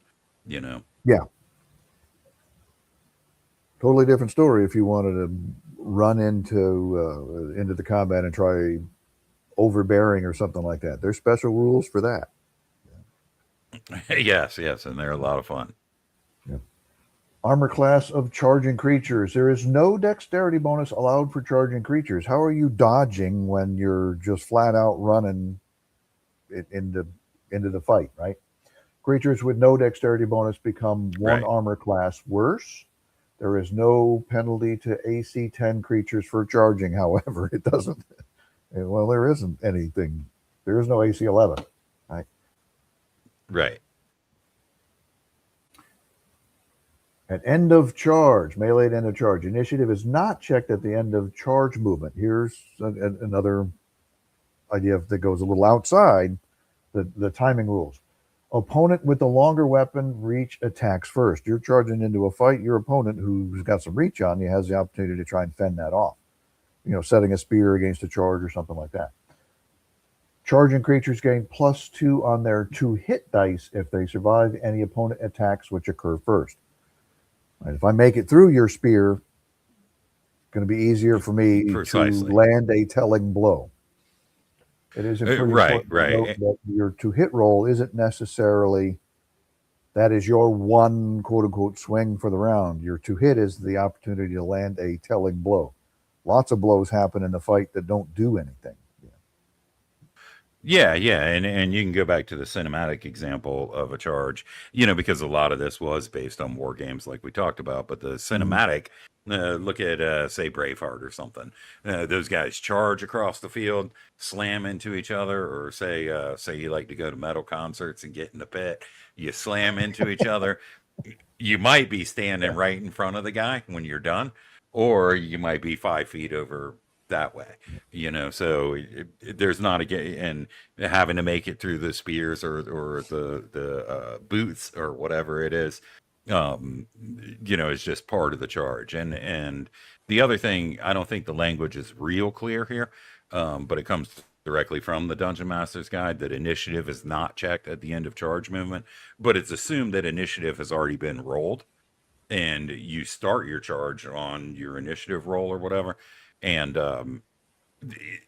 B: You know,
A: Yeah. Totally different story if you wanted to run into the combat and try overbearing or something like that. There's special rules for that.
B: yes, yes, and they're a lot of fun.
A: Yeah. Armor class of charging creatures. There is no dexterity bonus allowed for charging creatures. How are you dodging when you're just flat out running into the fight, right? Creatures with no dexterity bonus become one
B: Right.
A: armor class worse. There is no penalty to AC 10 creatures for charging, however. It doesn't, well, there isn't anything. There is no AC 11, right?
B: Right.
A: At end of charge, melee at end of charge. Initiative is not checked at the end of charge movement. Here's another idea that goes a little outside the timing rules. Opponent with the longer weapon reach attacks first. You're charging into a fight. Your opponent, who's got some reach on you, has the opportunity to try and fend that off. You know, setting a spear against a charge or something like that. Charging creatures gain +2 on their 2 hit dice if they survive any opponent attacks which occur first. Right, if I make it through your spear, it's going to be easier for me to
B: Precisely.
A: land a telling blow. It is pretty
B: Right.
A: important to
B: Right.
A: note that your 2 hit roll isn't necessarily that is your one quote unquote swing for the round. Your 2 hit is the opportunity to land a telling blow. Lots of blows happen in the fight that don't do anything.
B: Yeah, yeah, and you can go back to the cinematic example of a charge, you know, because a lot of this was based on war games, like we talked about. But the
A: Mm-hmm.
B: cinematic, look at say Braveheart or something. Those guys charge across the field, slam into each other, or say you like to go to metal concerts and get in the pit, you slam into each other. You might be standing
A: Yeah.
B: right in front of the guy when you're done, or you might be 5 feet over that way, so there's not and having to make it through the spears or the boots or whatever it is, is just part of the charge. And the other thing, I don't think the language is real clear here, but it comes directly from the Dungeon Master's Guide that initiative is not checked at the end of charge movement, but it's assumed that initiative has already been rolled and you start your charge on your initiative roll or whatever. And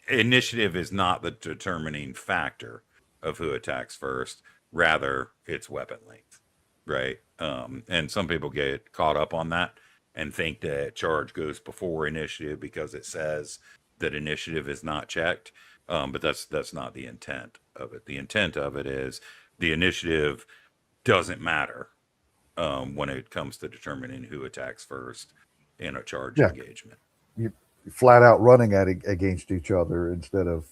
B: initiative is not the determining factor of who attacks first. Rather, it's weapon length, right? And some people get caught up on that and think that charge goes before initiative because it says that initiative is not checked. But that's not the intent of it. The intent of it is the initiative doesn't matter when it comes to determining who attacks first in a charge engagement.
A: You flat out running against each other instead of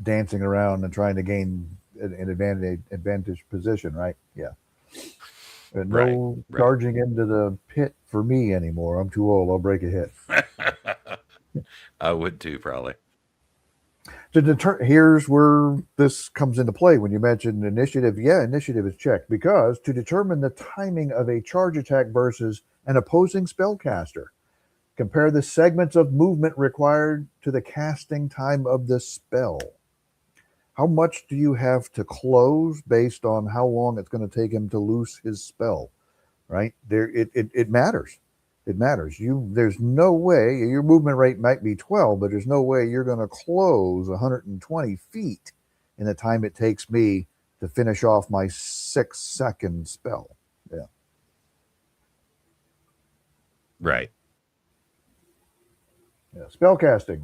A: dancing around and trying to gain an advantage position, right? Yeah. No charging into the pit for me anymore. I'm too old. I'll break a hit.
B: I would too, probably.
A: Here's where this comes into play when you mentioned initiative. Yeah, initiative is checked because to determine the timing of a charge attack versus an opposing spellcaster, compare the segments of movement required to the casting time of the spell. How much do you have to close based on how long it's going to take him to loose his spell? Right there, it matters. It matters. There's no way your movement rate might be 12, but there's no way you're going to close 120 feet in the time it takes me to finish off my 6-second spell. Yeah.
B: Right.
A: Yeah. Spellcasting.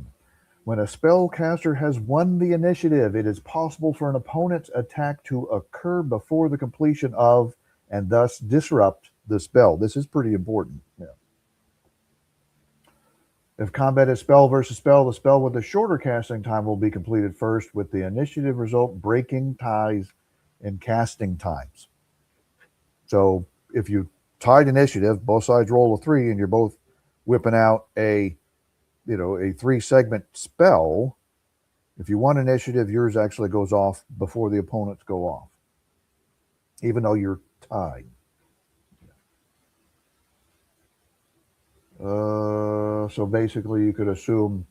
A: When a spellcaster has won the initiative, it is possible for an opponent's attack to occur before the completion of and thus disrupt the spell. This is pretty important. Yeah. If combat is spell versus spell, the spell with the shorter casting time will be completed first, with the initiative result breaking ties in casting times. So if you tied initiative, both sides roll a 3, and you're both whipping out a 3-segment spell, if you won initiative, yours actually goes off before the opponents go off, even though you're tied. So basically, you could assume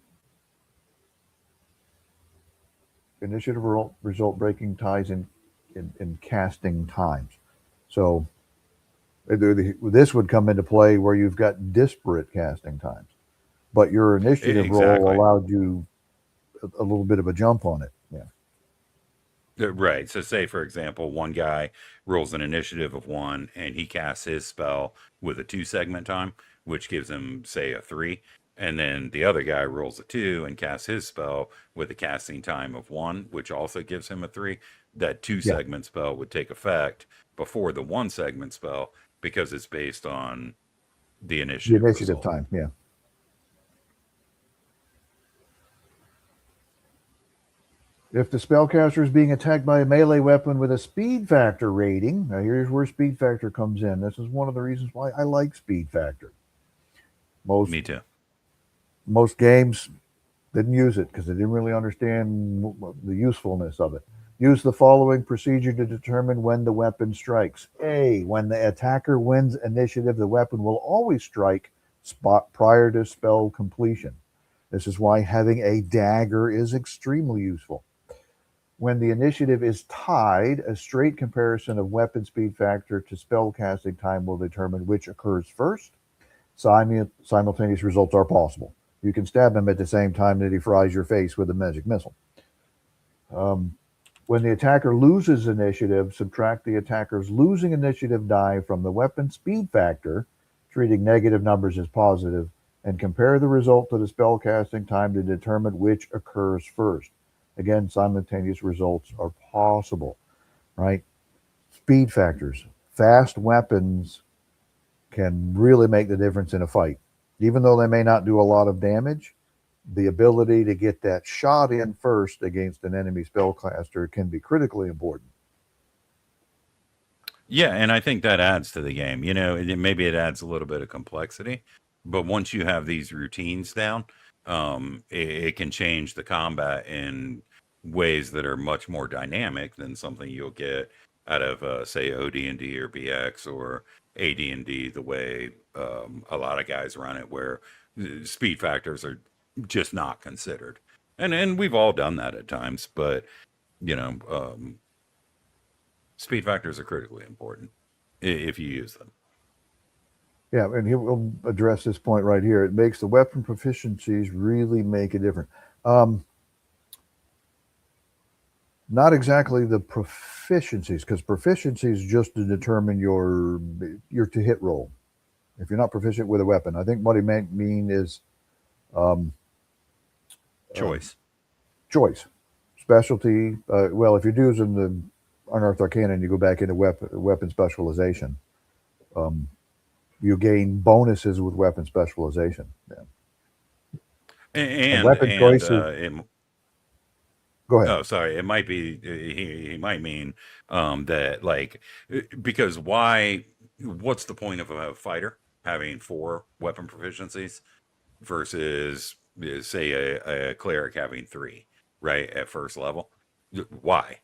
A: initiative result breaking ties in casting times. So this would come into play where you've got disparate casting times, but your initiative roll allowed you a little bit of a jump on it. Yeah.
B: Right. So say, for example, one guy rolls an initiative of 1 and he casts his spell with a 2-segment time, which gives him, say, a 3. And then the other guy rolls a 2 and casts his spell with a casting time of 1, which also gives him a 3. That 2-segment spell would take effect before the 1-segment spell because it's based on the initiative
A: time. Yeah. If the spellcaster is being attacked by a melee weapon with a speed factor rating, now here's where speed factor comes in. This is one of the reasons why I like speed factor.
B: Me too.
A: Most games didn't use it because they didn't really understand the usefulness of it. Use the following procedure to determine when the weapon strikes. A, when the attacker wins initiative, the weapon will always strike spot prior to spell completion. This is why having a dagger is extremely useful. When the initiative is tied, a straight comparison of weapon speed factor to spell casting time will determine which occurs first. Simultaneous results are possible. You can stab him at the same time that he fries your face with a magic missile. When the attacker loses initiative, subtract the attacker's losing initiative die from the weapon speed factor, treating negative numbers as positive, and compare the result to the spell casting time to determine which occurs first. Again, simultaneous results are possible, right? Speed factors. Fast weapons can really make the difference in a fight. Even though they may not do a lot of damage, the ability to get that shot in first against an enemy spellcaster can be critically important.
B: Yeah, and I think that adds to the game. Maybe it adds a little bit of complexity, but once you have these routines down, it can change the combat in ways that are much more dynamic than something you'll get out of say OD&D or BX or AD&D, the way a lot of guys run it, where speed factors are just not considered. And we've all done that at times, but speed factors are critically important if you use them.
A: Yeah, and we'll address this point right here. It makes the weapon proficiencies really make a difference. Not exactly the proficiencies, because proficiencies just to determine your to hit roll. If you're not proficient with a weapon, I think what he might mean is
B: choice,
A: specialty. Well, if you're using the Unearthed Arcana and you go back into weapon specialization, you gain bonuses with weapon specialization. Yeah.
B: And
A: weapon choice go ahead.
B: Oh, sorry. It might be he might mean that, like, because what's the point of a fighter having 4 weapon proficiencies versus say a cleric having 3, right, at first level? Why?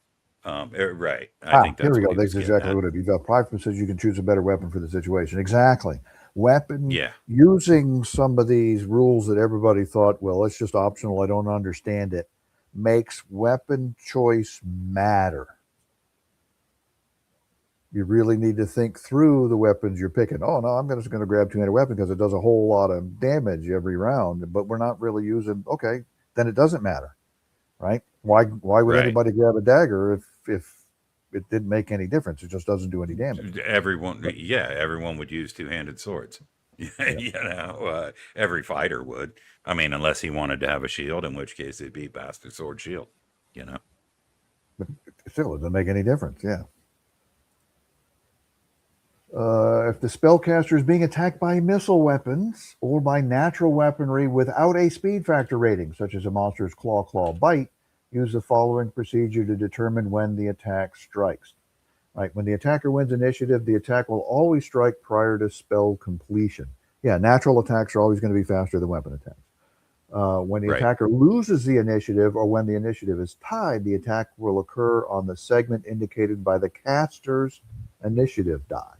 B: Right. I think that's
A: here we go.
B: That's
A: exactly what it is. You've got 5 says you can choose a better weapon for the situation. Exactly. Weapon.
B: Yeah.
A: Using some of these rules that everybody thought, well, it's just optional, I don't understand it, makes weapon choice matter. You really need to think through the weapons you're picking. Oh no, I'm just going to grab 2-handed weapon because it does a whole lot of damage every round, but we're not really using. Okay, then it doesn't matter, right? Why would anybody grab a dagger if it didn't make any difference? It just doesn't do any damage.
B: Everyone would use 2-handed swords. Every fighter would. I mean, unless he wanted to have a shield, in which case it'd be bastard sword shield.
A: But still, it doesn't make any difference. Yeah. If the spellcaster is being attacked by missile weapons or by natural weaponry without a speed factor rating, such as a monster's claw, bite, use the following procedure to determine when the attack strikes. Right, when the attacker wins initiative, the attack will always strike prior to spell completion. Yeah, natural attacks are always going to be faster than weapon attacks. When the attacker loses the initiative or when the initiative is tied, the attack will occur on the segment indicated by the caster's initiative die.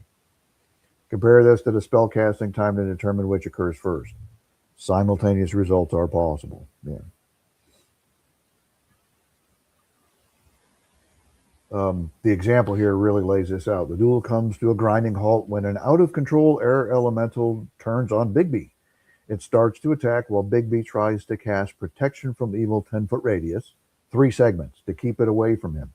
A: Compare this to the spellcasting time to determine which occurs first. Simultaneous results are possible. Yeah. The example here really lays this out. The duel comes to a grinding halt when an out-of-control air elemental turns on Bigby. It starts to attack while Bigby tries to cast Protection from Evil 10-foot radius, 3 segments, to keep it away from him.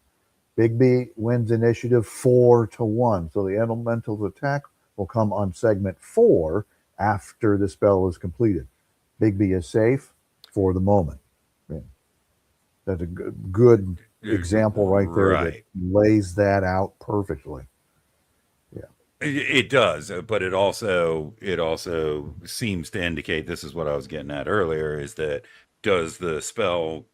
A: Bigby wins initiative 4-1, so the elemental's attack will come on segment 4 after the spell is completed. Bigby is safe for the moment. Yeah. That's a good example right there that lays that out perfectly. Yeah,
B: it does, but it also seems to indicate, this is what I was getting at earlier, is that does the spell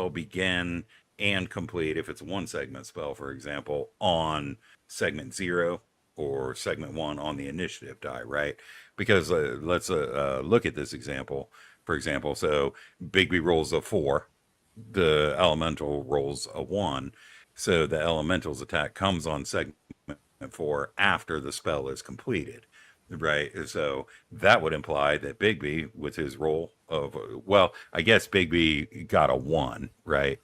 B: begin and complete, if it's a 1 segment spell, for example, on segment 0 or segment 1 on the initiative die, right? Because let's look at this example. For example, so Bigby rolls a 4, the elemental rolls a 1, so the elemental's attack comes on segment 4 after the spell is completed, right? So that would imply that Bigby, with his roll of, well, I guess Bigby got a 1, right?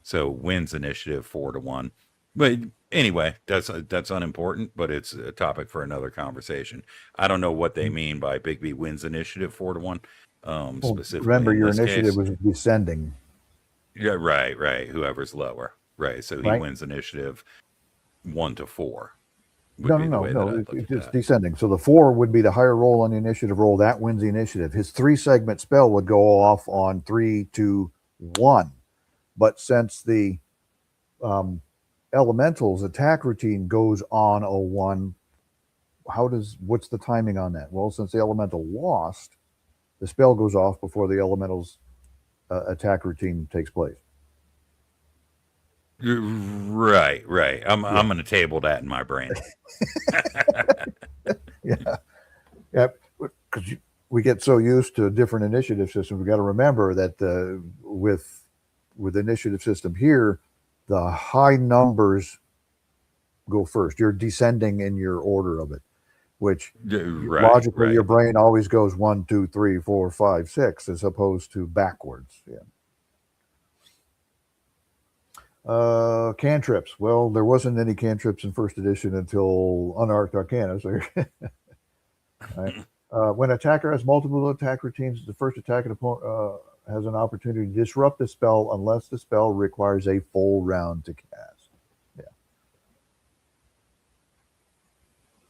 B: So wins initiative 4-1. But anyway, that's unimportant, but it's a topic for another conversation. I don't know what they mean by Bigby wins initiative 4-1. Specifically,
A: remember, your initiative was descending.
B: Yeah, right. Whoever's lower, right? So he wins initiative 1-4.
A: No. It's descending. So the 4 would be the higher roll on the initiative roll. That wins the initiative. His 3-segment spell would go off on 3-1. But since the elemental's attack routine goes on a 1, what's the timing on that? Well, since the elemental lost, the spell goes off before the elemental's attack routine takes place.
B: Right. I'm going to table that in my brain.
A: Yeah, because we get so used to different initiative systems. We got to remember that with initiative system here, the high numbers go first. You're descending in your order of it, which logically your brain always goes 1, 2, 3, 4, 5, 6, as opposed to backwards. Yeah. Cantrips. Well, there wasn't any cantrips in first edition until Unearthed Arcana. So right. When attacker has multiple attack routines, the first attack has an opportunity to disrupt the spell unless the spell requires a full round to cast.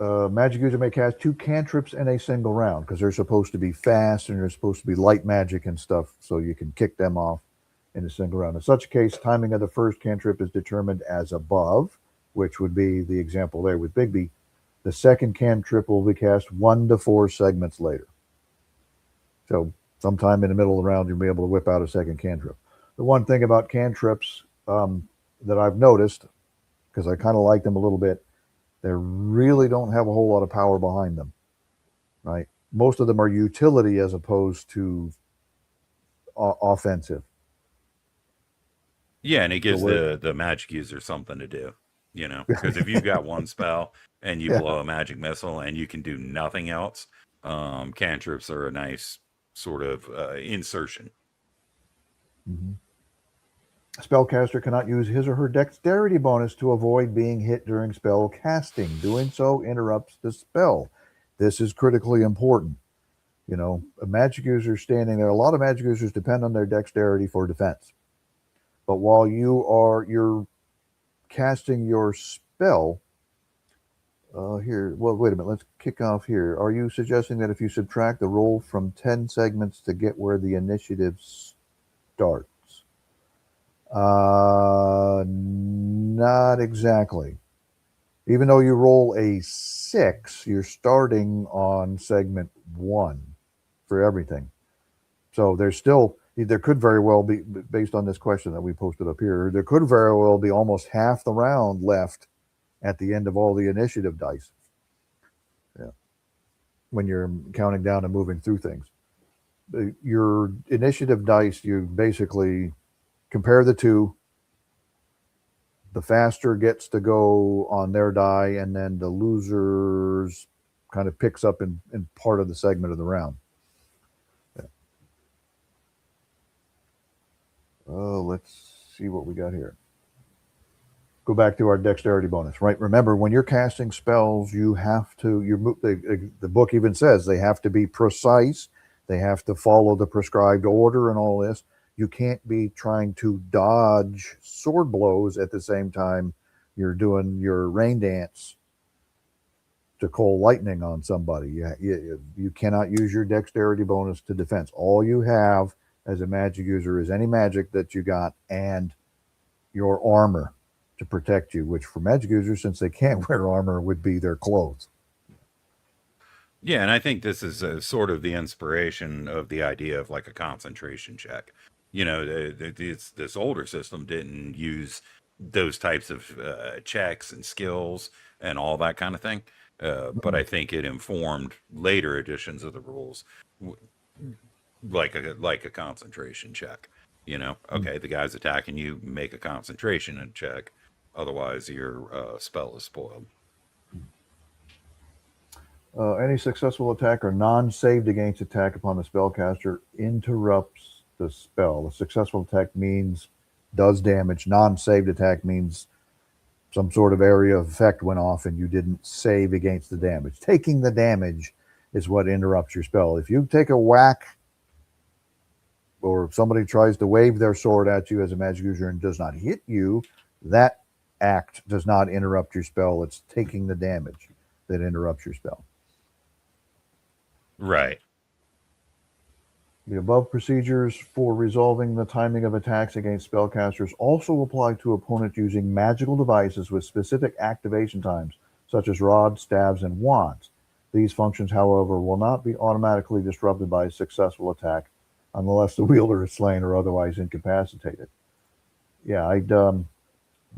A: Yeah. Magic user may cast 2 cantrips in a single round because they're supposed to be fast and they're supposed to be light magic and stuff, so you can kick them off in a single round. In such a case, timing of the first cantrip is determined as above, which would be the example there with Bigby. The second cantrip will be cast 1 to 4 segments later. So sometime in the middle of the round, you'll be able to whip out a second cantrip. The one thing about cantrips that I've noticed, because I kind of like them a little bit, they really don't have a whole lot of power behind them, right? Most of them are utility as opposed to offensive.
B: Yeah, and it gives the magic user something to do, you know, because if you've got one spell and you blow a magic missile and you can do nothing else, cantrips are a nice sort of insertion.
A: Mm-hmm. Spellcaster cannot use his or her dexterity bonus to avoid being hit during spell casting. Doing so interrupts the spell. This is critically important. You know, a magic user standing there, a lot of magic users depend on their dexterity for defense. But while you're casting your spell, here, well, wait a minute, let's kick off here. Are you suggesting that if you subtract the roll from 10 segments to get where the initiative starts? Not exactly. Even though you roll a 6, you're starting on segment 1 for everything. So there could very well be, based on this question that we posted up here, there could very well be almost half the round left at the end of all the initiative dice. Yeah. When you're counting down and moving through things. Your initiative dice, you basically compare the two. The faster gets to go on their die, and then the losers kind of picks up in part of the segment of the round. Yeah. Let's see what we got here. Go back to our dexterity bonus, right? Remember, when you're casting spells, you have to, the book even says they have to be precise. They have to follow the prescribed order and all this. You can't be trying to dodge sword blows at the same time you're doing your rain dance to call lightning on somebody. You cannot use your dexterity bonus to defense. All you have as a magic user is any magic that you got and your armor to protect you, which for magic users, since they can't wear armor, would be their clothes.
B: Yeah, and I think this is sort of the inspiration of the idea of like a concentration check. You know, this older system didn't use those types of checks and skills and all that kind of thing. But I think it informed later editions of the rules, like a concentration check. You know, okay, the guy's attacking you, make a concentration check. Otherwise, your spell is spoiled.
A: Any successful attack or non-saved against attack upon the spellcaster interrupts the spell. A successful attack does damage. Non-saved attack means some sort of area of effect went off and you didn't save against the damage. Taking the damage is what interrupts your spell. If you take a whack or if somebody tries to wave their sword at you as a magic user and does not hit you, that act does not interrupt your spell. It's taking the damage that interrupts your spell.
B: Right.
A: The above procedures for resolving the timing of attacks against spellcasters also apply to opponents using magical devices with specific activation times, such as rods, staves, and wands. These functions, however, will not be automatically disrupted by a successful attack unless the wielder is slain or otherwise incapacitated. Yeah, I'd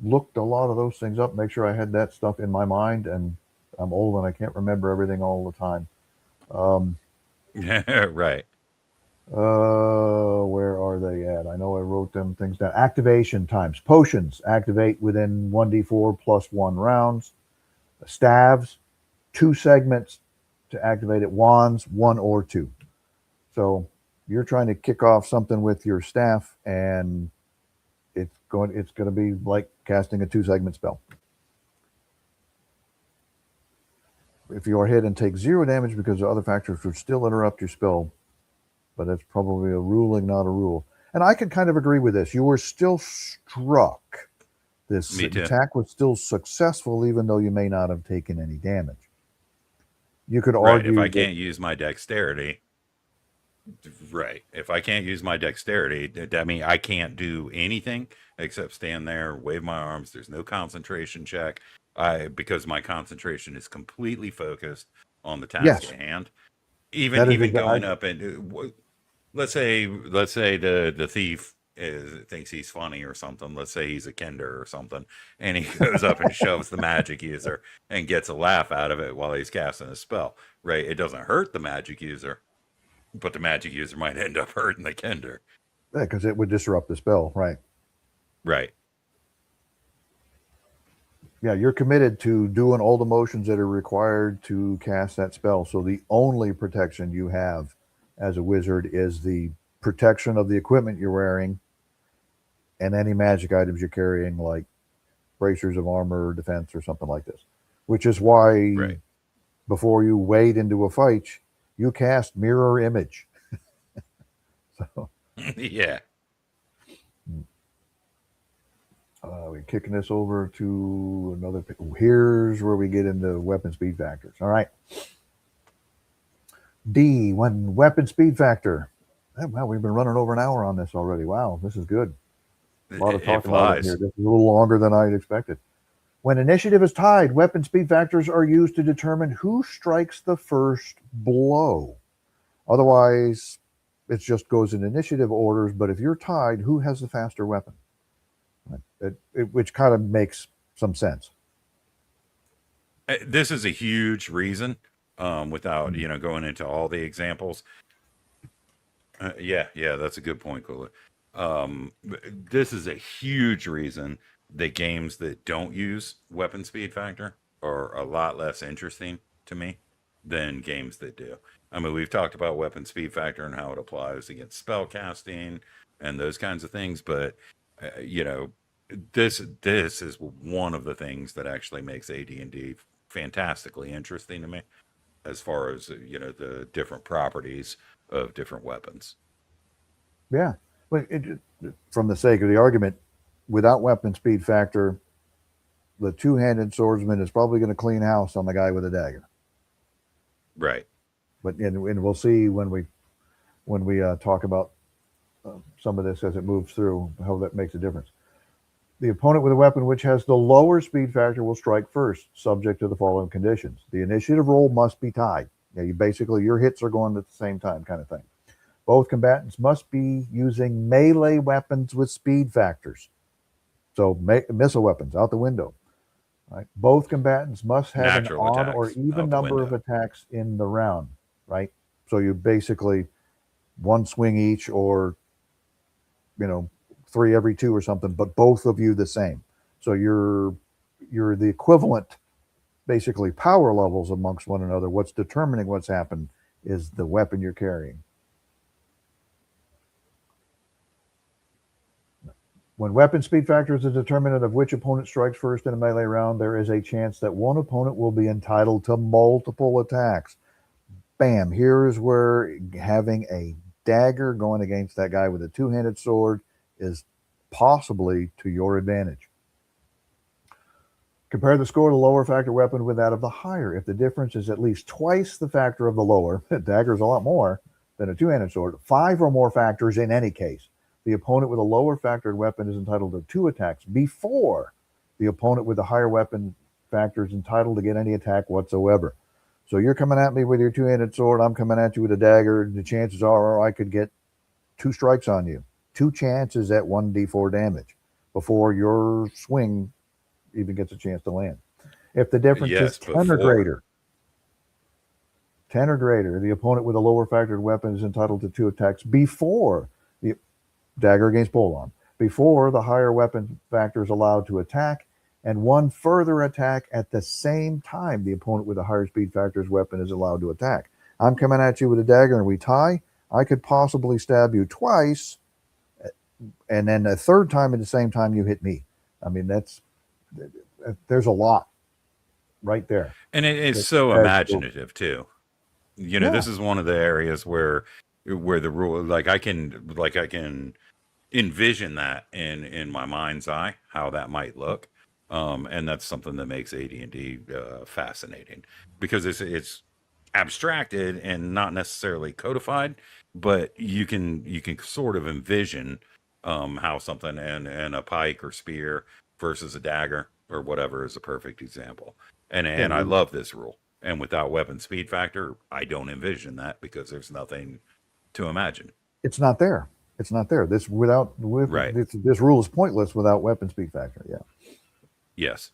A: looked a lot of those things up, make sure I had that stuff in my mind, and I'm old and I can't remember everything all the time.
B: Right.
A: Where are they at? I know I wrote them things down. Activation times. Potions activate within 1d4 plus 1 rounds. Staves, 2 segments to activate it. Wands, 1 or 2. So you're trying to kick off something with your staff, and it's going to be like casting a 2-segment spell. If you are hit and take 0 damage because of other factors would still interrupt your spell, but that's probably a ruling, not a rule. And I can kind of agree with this. You were still struck. This
B: Me too.
A: attack was still successful, even though you may not have taken any damage. You could
B: Right. If
A: argue
B: I
A: that,
B: can't use my dexterity, right. If I can't use my dexterity, that means I can't do anything except stand there, wave my arms. There's no concentration check. Because my concentration is completely focused on the task
A: yes,
B: at hand. Even
A: that is
B: even going
A: exactly.
B: up and let's say the thief thinks he's funny or something. Let's say he's a Kinder or something, and he goes up and shoves the magic user and gets a laugh out of it while he's casting a spell. Right? It doesn't hurt the magic user, but the magic user might end up hurting the Kinder.
A: Because it would disrupt the spell, right?
B: Right.
A: Yeah, you're committed to doing all the motions that are required to cast that spell. So the only protection you have as a wizard is the protection of the equipment you're wearing and any magic items you're carrying, like bracers of armor or defense or something like this. Which is why
B: Right.
A: before you wade into a fight, you cast mirror image. So
B: Yeah.
A: we're kicking this over to another. Here's where we get into weapon speed factors. All right. D, when weapon speed factor. Wow, we've been running over an hour on this already. Wow, this is good. A lot of
B: It
A: talking about it here.
B: flies.
A: This is a little longer than I had expected. When initiative is tied, weapon speed factors are used to determine who strikes the first blow. Otherwise, it just goes in initiative orders. But if you're tied, who has the faster weapon? Which kind of makes some sense.
B: This is a huge reason. Without going into all the examples. Yeah, that's a good point, Cooler. This is a huge reason that games that don't use weapon speed factor are a lot less interesting to me than games that do. I mean, we've talked about weapon speed factor and how it applies against spellcasting and those kinds of things, but uh, you know, this is one of the things that actually makes AD&D fantastically interesting to me, as far as the different properties of different weapons.
A: Yeah. But from the sake of the argument, without weapon speed factor, the two-handed swordsman is probably going to clean house on the guy with a dagger.
B: Right.
A: But and we'll see when we talk about some of this as it moves through how that makes a difference. The opponent with a weapon which has the lower speed factor will strike first, subject to the following conditions. The initiative roll must be tied. Your hits are going at the same time, kind of thing. Both combatants must be using melee weapons with speed factors. So missile weapons out the window. Right? Both combatants must have an
B: Natural
A: odd or
B: attacks
A: even
B: out the
A: number of
B: window.
A: attacks in the round. Right? So you basically one swing each, or 3 every 2 or something, but both of you the same. So you're the equivalent, basically, power levels amongst one another. What's determining what's happened is the weapon you're carrying. When weapon speed factor is a determinant of which opponent strikes first in a melee round, there is a chance that one opponent will be entitled to multiple attacks. Bam, here's where having a dagger going against that guy with a two-handed sword is possibly to your advantage. Compare the score of the lower factor weapon with that of the higher. If the difference is at least twice the factor of the lower, a dagger is a lot more than a two-handed sword, 5 or more factors in any case, the opponent with a lower factored weapon is entitled to 2 attacks before the opponent with the higher weapon factor is entitled to get any attack whatsoever. So you're coming at me with your two-handed sword, I'm coming at you with a dagger, the chances are I could get 2 strikes on you. 2 chances at 1d4 damage before your swing even gets a chance to land. If the difference is
B: Yes,
A: 10 or greater, 10 or greater. The opponent with a lower factored weapon is entitled to 2 attacks before the dagger against Bolon. Before the higher weapon factor is allowed to attack, and 1 further attack at the same time the opponent with a higher speed factor's weapon is allowed to attack. I'm coming at you with a dagger and we tie. I could possibly stab you twice, and then a third time at the same time you hit me. I mean, there's a lot right there.
B: And it's so imaginative too. You know, this is one of the areas where the rule, like I can envision that in my mind's eye, how that might look. And that's something that makes AD&D fascinating, because it's abstracted and not necessarily codified, but you can sort of envision how something, and a pike or spear versus a dagger or whatever is a perfect example. And I love this rule. And without weapon speed factor, I don't envision that, because there's nothing to imagine.
A: It's not there. It's not there. This rule is pointless without weapon speed factor. Yeah.
B: Yes.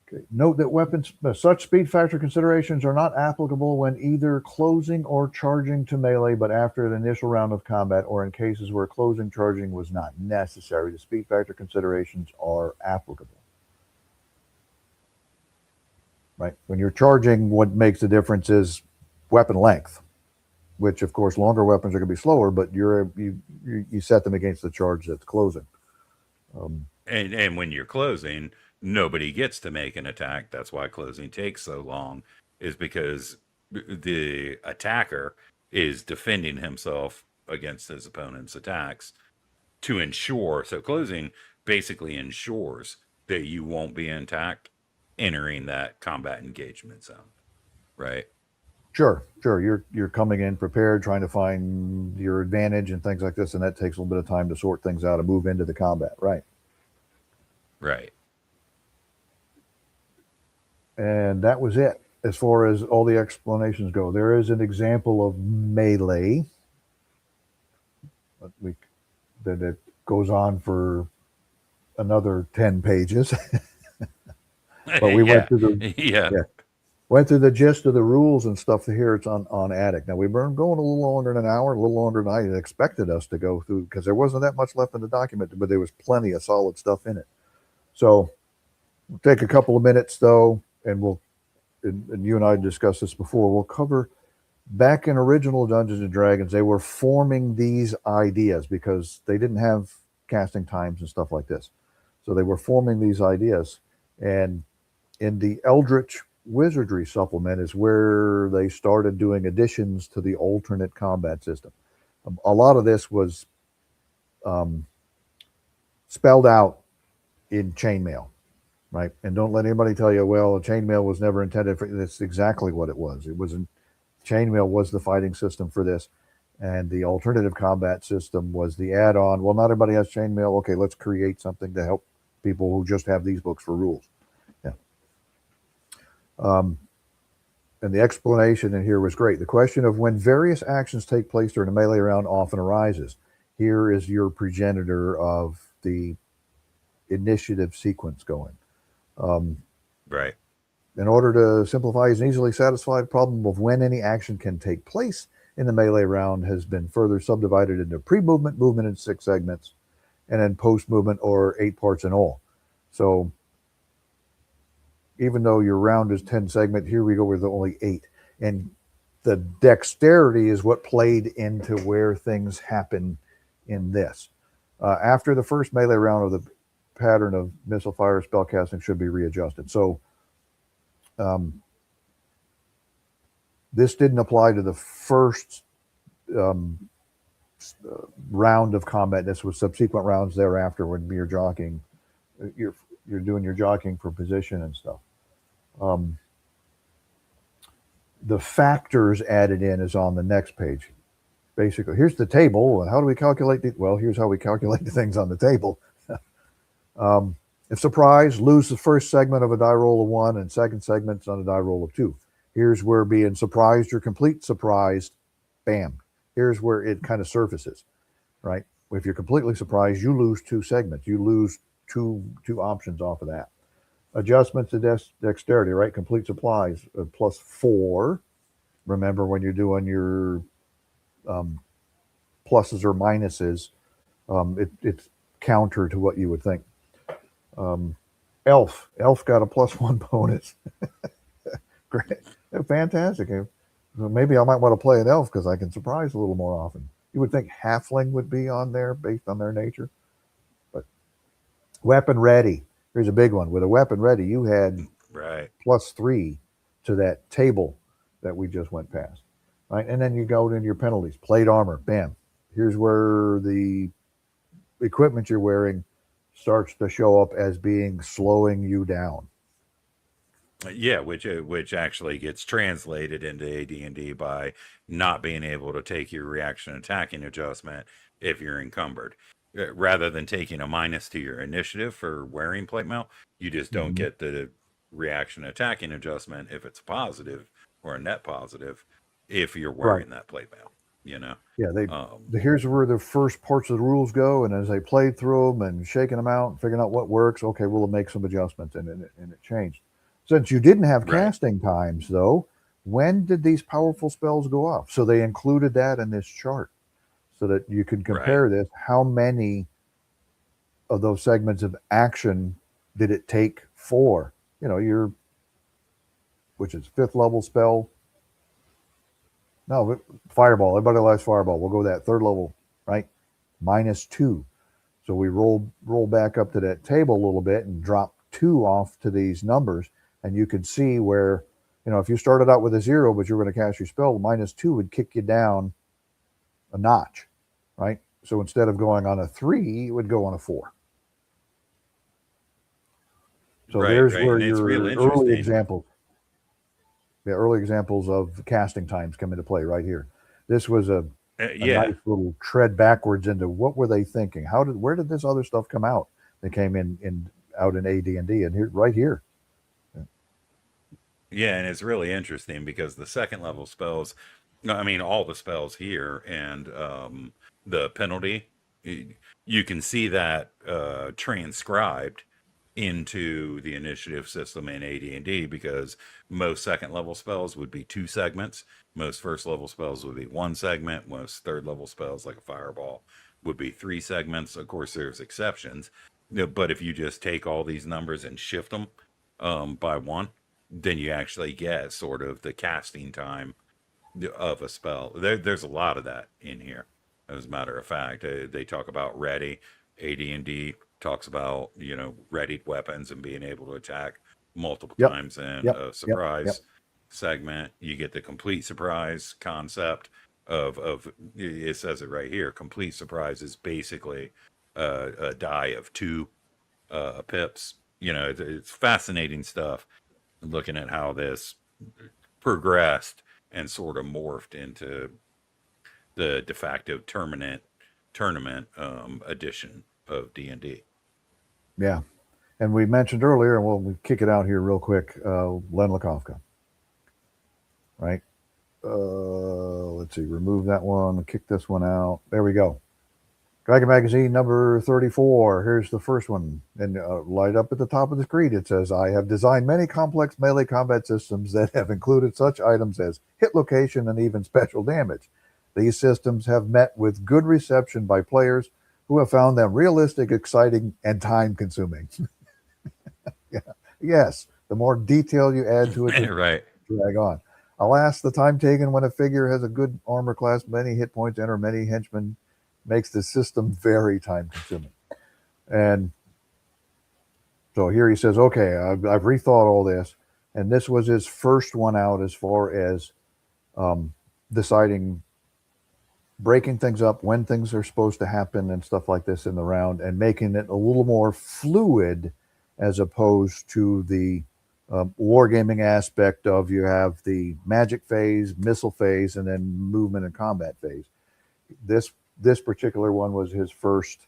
A: Okay. Note that such speed factor considerations are not applicable when either closing or charging to melee, but after an initial round of combat, or in cases where closing charging was not necessary. The speed factor considerations are applicable. Right. When you're charging, what makes the difference is weapon length, which of course longer weapons are going to be slower, but you set them against the charge that's closing.
B: And when you're closing, nobody gets to make an attack. That's why closing takes so long, is because the attacker is defending himself against his opponent's attacks to ensure. So closing basically ensures that you won't be attacked entering that combat engagement zone, right?
A: Sure. You're coming in prepared, trying to find your advantage and things like this, and that takes a little bit of time to sort things out and move into the combat, right?
B: Right.
A: And that was it as far as all the explanations go. There is an example of melee that goes on for another 10 pages. But we went through the gist of the rules and stuff here. It's on A.D.D.I.C.T. Now, we've been going a little longer than an hour, a little longer than I had expected us to go through, because there wasn't that much left in the document, but there was plenty of solid stuff in it. So we'll take a couple of minutes, though, and and you and I discussed this before, we'll cover back in original Dungeons and Dragons, they were forming these ideas because they didn't have casting times and stuff like this. So they were forming these ideas. And in the Eldritch Wizardry supplement is where they started doing additions to the alternate combat system. A lot of this was spelled out in chainmail, right? And don't let anybody tell you, well, chainmail was never intended for. That's exactly what it was. Chainmail was the fighting system for this, and the alternative combat system was the add-on. Well, not everybody has chainmail. Okay, let's create something to help people who just have these books for rules. Yeah. And the explanation in here was great. The question of when various actions take place during a melee round often arises. Here is your progenitor of the initiative sequence going.
B: Right.
A: In order to simplify and easily satisfy the problem of when any action can take place in the melee round has been further subdivided into pre-movement, movement in 6 segments, and then post-movement, or 8 parts in all. So even though your round is 10 segment, here we go with only 8. And the dexterity is what played into where things happen in this. After the first melee round of the pattern of missile fire, spellcasting should be readjusted. So this didn't apply to the first round of combat. This was subsequent rounds thereafter when you're jockeying. You're doing your jockeying for position and stuff. The factors added in is on the next page. Basically, here's the table. How do we calculate the? Well, here's how we calculate the things on the table. If surprise, lose the first segment of a die roll of 1 and second segment's on a die roll of 2. Here's where being surprised or complete surprised, bam. Here's where it kind of surfaces, right? If you're completely surprised, you lose 2 segments. You lose two options off of that. Adjustment to dexterity, right? Complete supplies +4. remember when you're doing your pluses or minuses, it's counter to what you would think. Elf got a +1 bonus. Great, fantastic. Maybe I might want to play an elf because I can surprise a little more often. You would think halfling would be on there based on their nature, but weapon ready. Here's a big one. With a weapon ready, you had
B: Right.
A: +3 to that table that we just went past, right? And then you go into your penalties. Plate armor, bam. Here's where the equipment you're wearing starts to show up as being slowing you down.
B: Yeah, which actually gets translated into AD&D by not being able to take your reaction attacking adjustment if you're encumbered. Rather than taking a minus to your initiative for wearing plate mail, you just don't get the reaction attacking adjustment if it's positive or a net positive if you're wearing that plate mail.
A: Yeah, here's where the first parts of the rules go, and as I played through them and shaking them out and figuring out what works, okay, we'll make some adjustments, and it changed. Since you didn't have casting times, though, when did these powerful spells go off? So they included that in this chart so that you could compare this. How many of those segments of action did it take for, your, which is 5th level spell? No, fireball. Everybody likes fireball. We'll go that 3rd level, right? -2. So we roll back up to that table a little bit and drop 2 off to these numbers. And you could see where, if you started out with a 0, but you were going to cast your spell, -2 would kick you down a notch, right? So instead of going on a 3, it would go on a 4. So there's where your early examples. The early examples of casting times come into play right here. This was a nice little tread backwards into what were they thinking? Where did this other stuff come out? They came out in AD&D, and right here.
B: Yeah, and it's really interesting because the 2nd level spells, I mean, all the spells here and the penalty, you can see that transcribed into the initiative system in AD&D because most 2nd level spells would be 2 segments. Most 1st level spells would be 1 segment. Most 3rd level spells, like a fireball, would be 3 segments. Of course, there's exceptions. But if you just take all these numbers and shift them by 1, then you actually get sort of the casting time of a spell. There's a lot of that in here. As a matter of fact, they talk about ready. AD&D talks about, readied weapons and being able to attack multiple times in a surprise segment. You get the complete surprise concept of it says it right here. Complete surprise is basically a die of 2 pips. It's fascinating stuff looking at how this progressed and sort of morphed into the de facto tournament edition of D&D.
A: Yeah. And we mentioned earlier, and we'll kick it out here real quick, Len Lakovka. Right? Let's see, remove that one, kick this one out. There we go. Dragon Magazine number 34. Here's the first one. And light up at the top of the screen, it says, I have designed many complex melee combat systems that have included such items as hit location and even special damage. These systems have met with good reception by players who have found them realistic, exciting, and time-consuming. Yeah. Yes, the more detail you add to it,
B: right.
A: Drag on. Alas, the time taken when a figure has a good armor class, many hit points, enter many henchmen, makes the system very time-consuming. And so here he says, okay, I've rethought all this, and this was his first one out as far as deciding, breaking things up, when things are supposed to happen and stuff like this in the round, and making it a little more fluid as opposed to the wargaming aspect of you have the magic phase, missile phase, and then movement and combat phase. This particular one was his first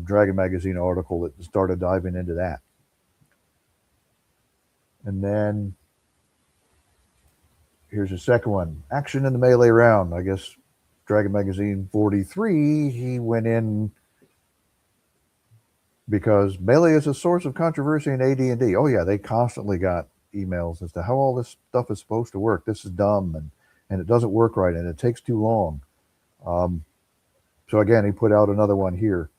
A: Dragon Magazine article that started diving into that. And then here's the second one, action in the melee round. I guess Dragon Magazine 43, he went in because melee is a source of controversy in AD&D. Oh yeah, they constantly got emails as to how all this stuff is supposed to work. This is dumb, and and it doesn't work right, and it takes too long. So again, he put out another one here,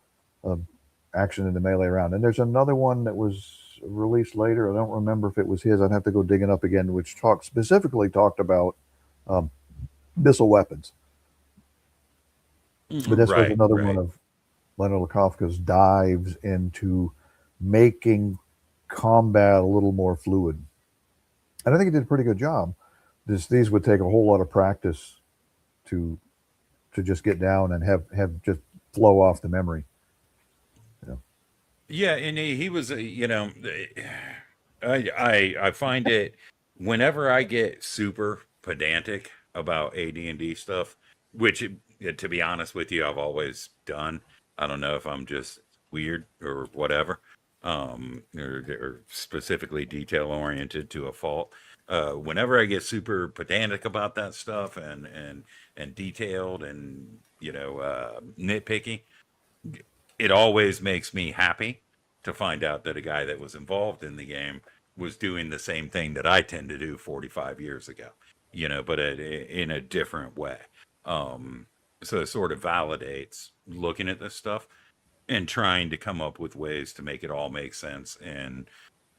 A: action in the melee round, and there's another one that was released later. I don't remember if it was his. I'd have to go digging up again, which specifically talked about missile weapons. But this was another one of Leonard Lakofka's dives into making combat a little more fluid. And I think he did a pretty good job. These would take a whole lot of practice to just get down and have just flow off the memory.
B: Yeah, and he was, I find it whenever I get super pedantic about AD&D stuff, which to be honest with you, I've always done. I don't know if I'm just weird or whatever, or specifically detail oriented to a fault. Whenever I get super pedantic about that stuff and detailed and nitpicky, it always makes me happy to find out that a guy that was involved in the game was doing the same thing that I tend to do 45 years ago, but in a different way. So it sort of validates looking at this stuff and trying to come up with ways to make it all make sense and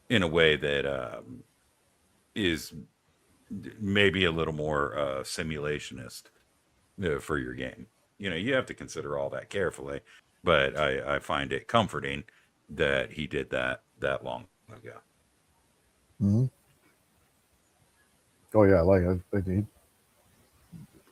B: in a way that is maybe a little more simulationist for your game. You have to consider all that carefully. But I find it comforting that he did that long ago.
A: Mm-hmm. Oh yeah, like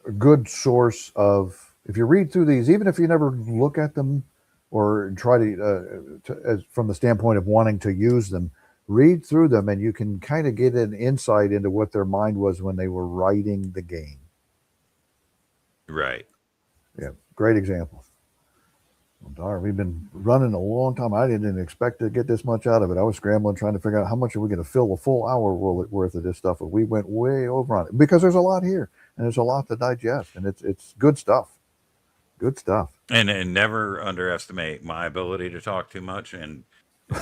A: a good source of, if you read through these, even if you never look at them or try to from the standpoint of wanting to use them, read through them and you can kind of get an insight into what their mind was when they were writing the game.
B: Right.
A: Yeah, great example. Well, darn, we've been running a long time. I didn't expect to get this much out of it. I was scrambling trying to figure out how much are we going to fill a full hour worth of this stuff, but we went way over on it because there's a lot here and there's a lot to digest, and it's good stuff. Good stuff.
B: And never underestimate my ability to talk too much, and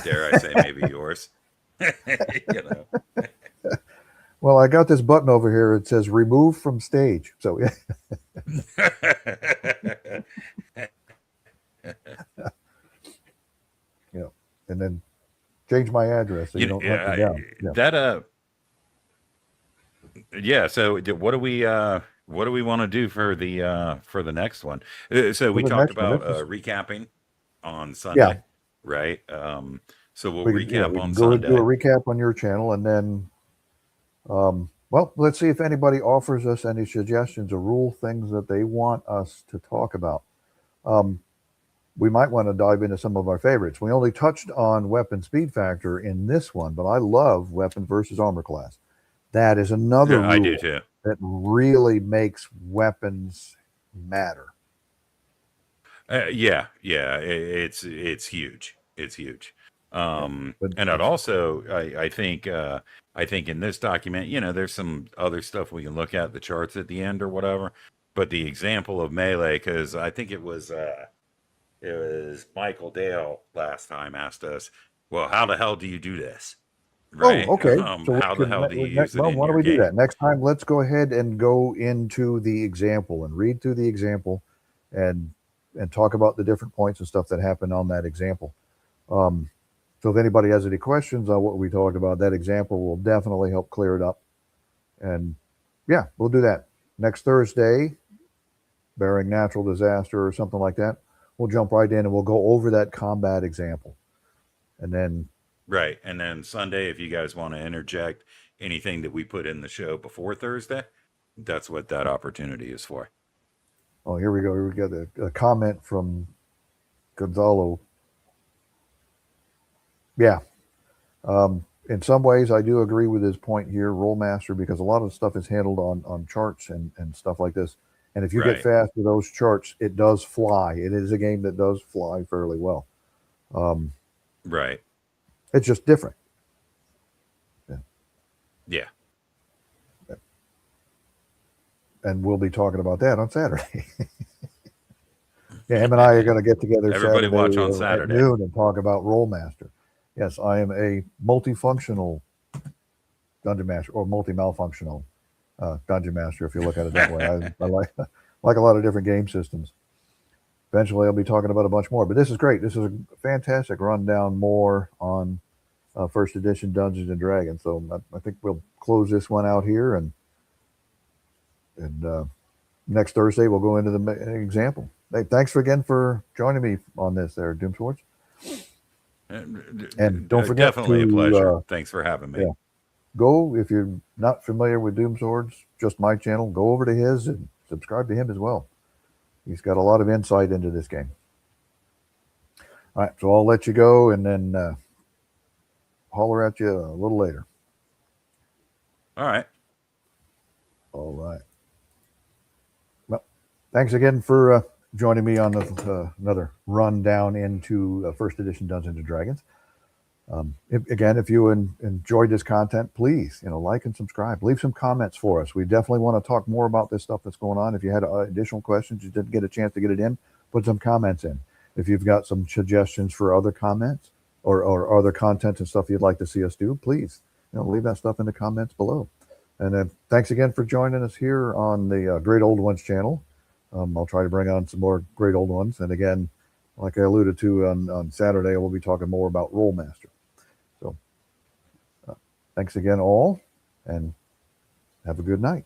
B: dare I say maybe yours.
A: Well, I got this button over here. It says remove from stage. So yeah. And then change my address so you don't hunt me down.
B: Yeah. So what do we want to do for the next one? So we talked about recapping on Sunday, right? So we'll recap on Sunday.
A: Do a recap on your channel, and then, well, let's see if anybody offers us any suggestions or rule things that they want us to talk about. We might want to dive into some of our favorites. We only touched on weapon speed factor in this one, but I love weapon versus armor class. That is another rule
B: I do too.
A: That really makes weapons matter.
B: Yeah, it's huge. It's huge. And I'd also, I think in this document, there's some other stuff we can look at, the charts at the end or whatever. But the example of melee, because I think it was Michael Dale last time asked us, well, how the hell do you do this? Right?
A: Oh, okay.
B: So how the hell do you use it in
A: why don't
B: your
A: we
B: game?
A: do that? Next time, let's go ahead and go into the example and read through the example and talk about the different points and stuff that happened on that example. So if anybody has any questions on what we talked about, that example will definitely help clear it up. And yeah, we'll do that. Next Thursday, barring natural disaster or something like that, we'll jump right in and we'll go over that combat example. And then...
B: Right. And then Sunday, if you guys want to interject anything that we put in the show before Thursday, that's what that opportunity is for.
A: Oh, here we go. Here we got a comment from Gonzalo. Yeah. In some ways, I do agree with his point here, Rollmaster, because a lot of stuff is handled on charts and stuff like this. And if you get fast with those charts, it does fly. It is a game that does fly fairly well.
B: Right.
A: It's just different.
B: Yeah.
A: And we'll be talking about that on Saturday. Yeah, him and I are going to get together.
B: Everybody watch on Saturday
A: at noon and talk about Rollmaster. Yes, I am a multifunctional dungeon master or multi-malfunctional dungeon master, if you look at it that way. I like a lot of different game systems. Eventually, I'll be talking about a bunch more, but this is great. This is a fantastic rundown more on first edition Dungeons and Dragons. So I think we'll close this one out here, and next Thursday we'll go into the example. Hey, thanks again for joining me on this, there, Doomswords. And don't forget,
B: definitely a pleasure. Thanks for having me.
A: Yeah, go, if you're not familiar with Doomswords, just my channel, go over to his and subscribe to him as well. He's got a lot of insight into this game. All right, so I'll let you go, and then holler at you a little later.
B: All right.
A: All right. Well, thanks again for joining me on another rundown into first edition Dungeons and Dragons. If you enjoyed this content, please, like and subscribe. Leave some comments for us. We definitely want to talk more about this stuff that's going on. If you had additional questions, you didn't get a chance to get it in, put some comments in. If you've got some suggestions for other comments or other content and stuff you'd like to see us do, please, leave that stuff in the comments below. And then thanks again for joining us here on the Great Old Ones channel. I'll try to bring on some more Great Old Ones. And again, like I alluded to on Saturday, we'll be talking more about Rollmaster. So thanks again all, and have a good night.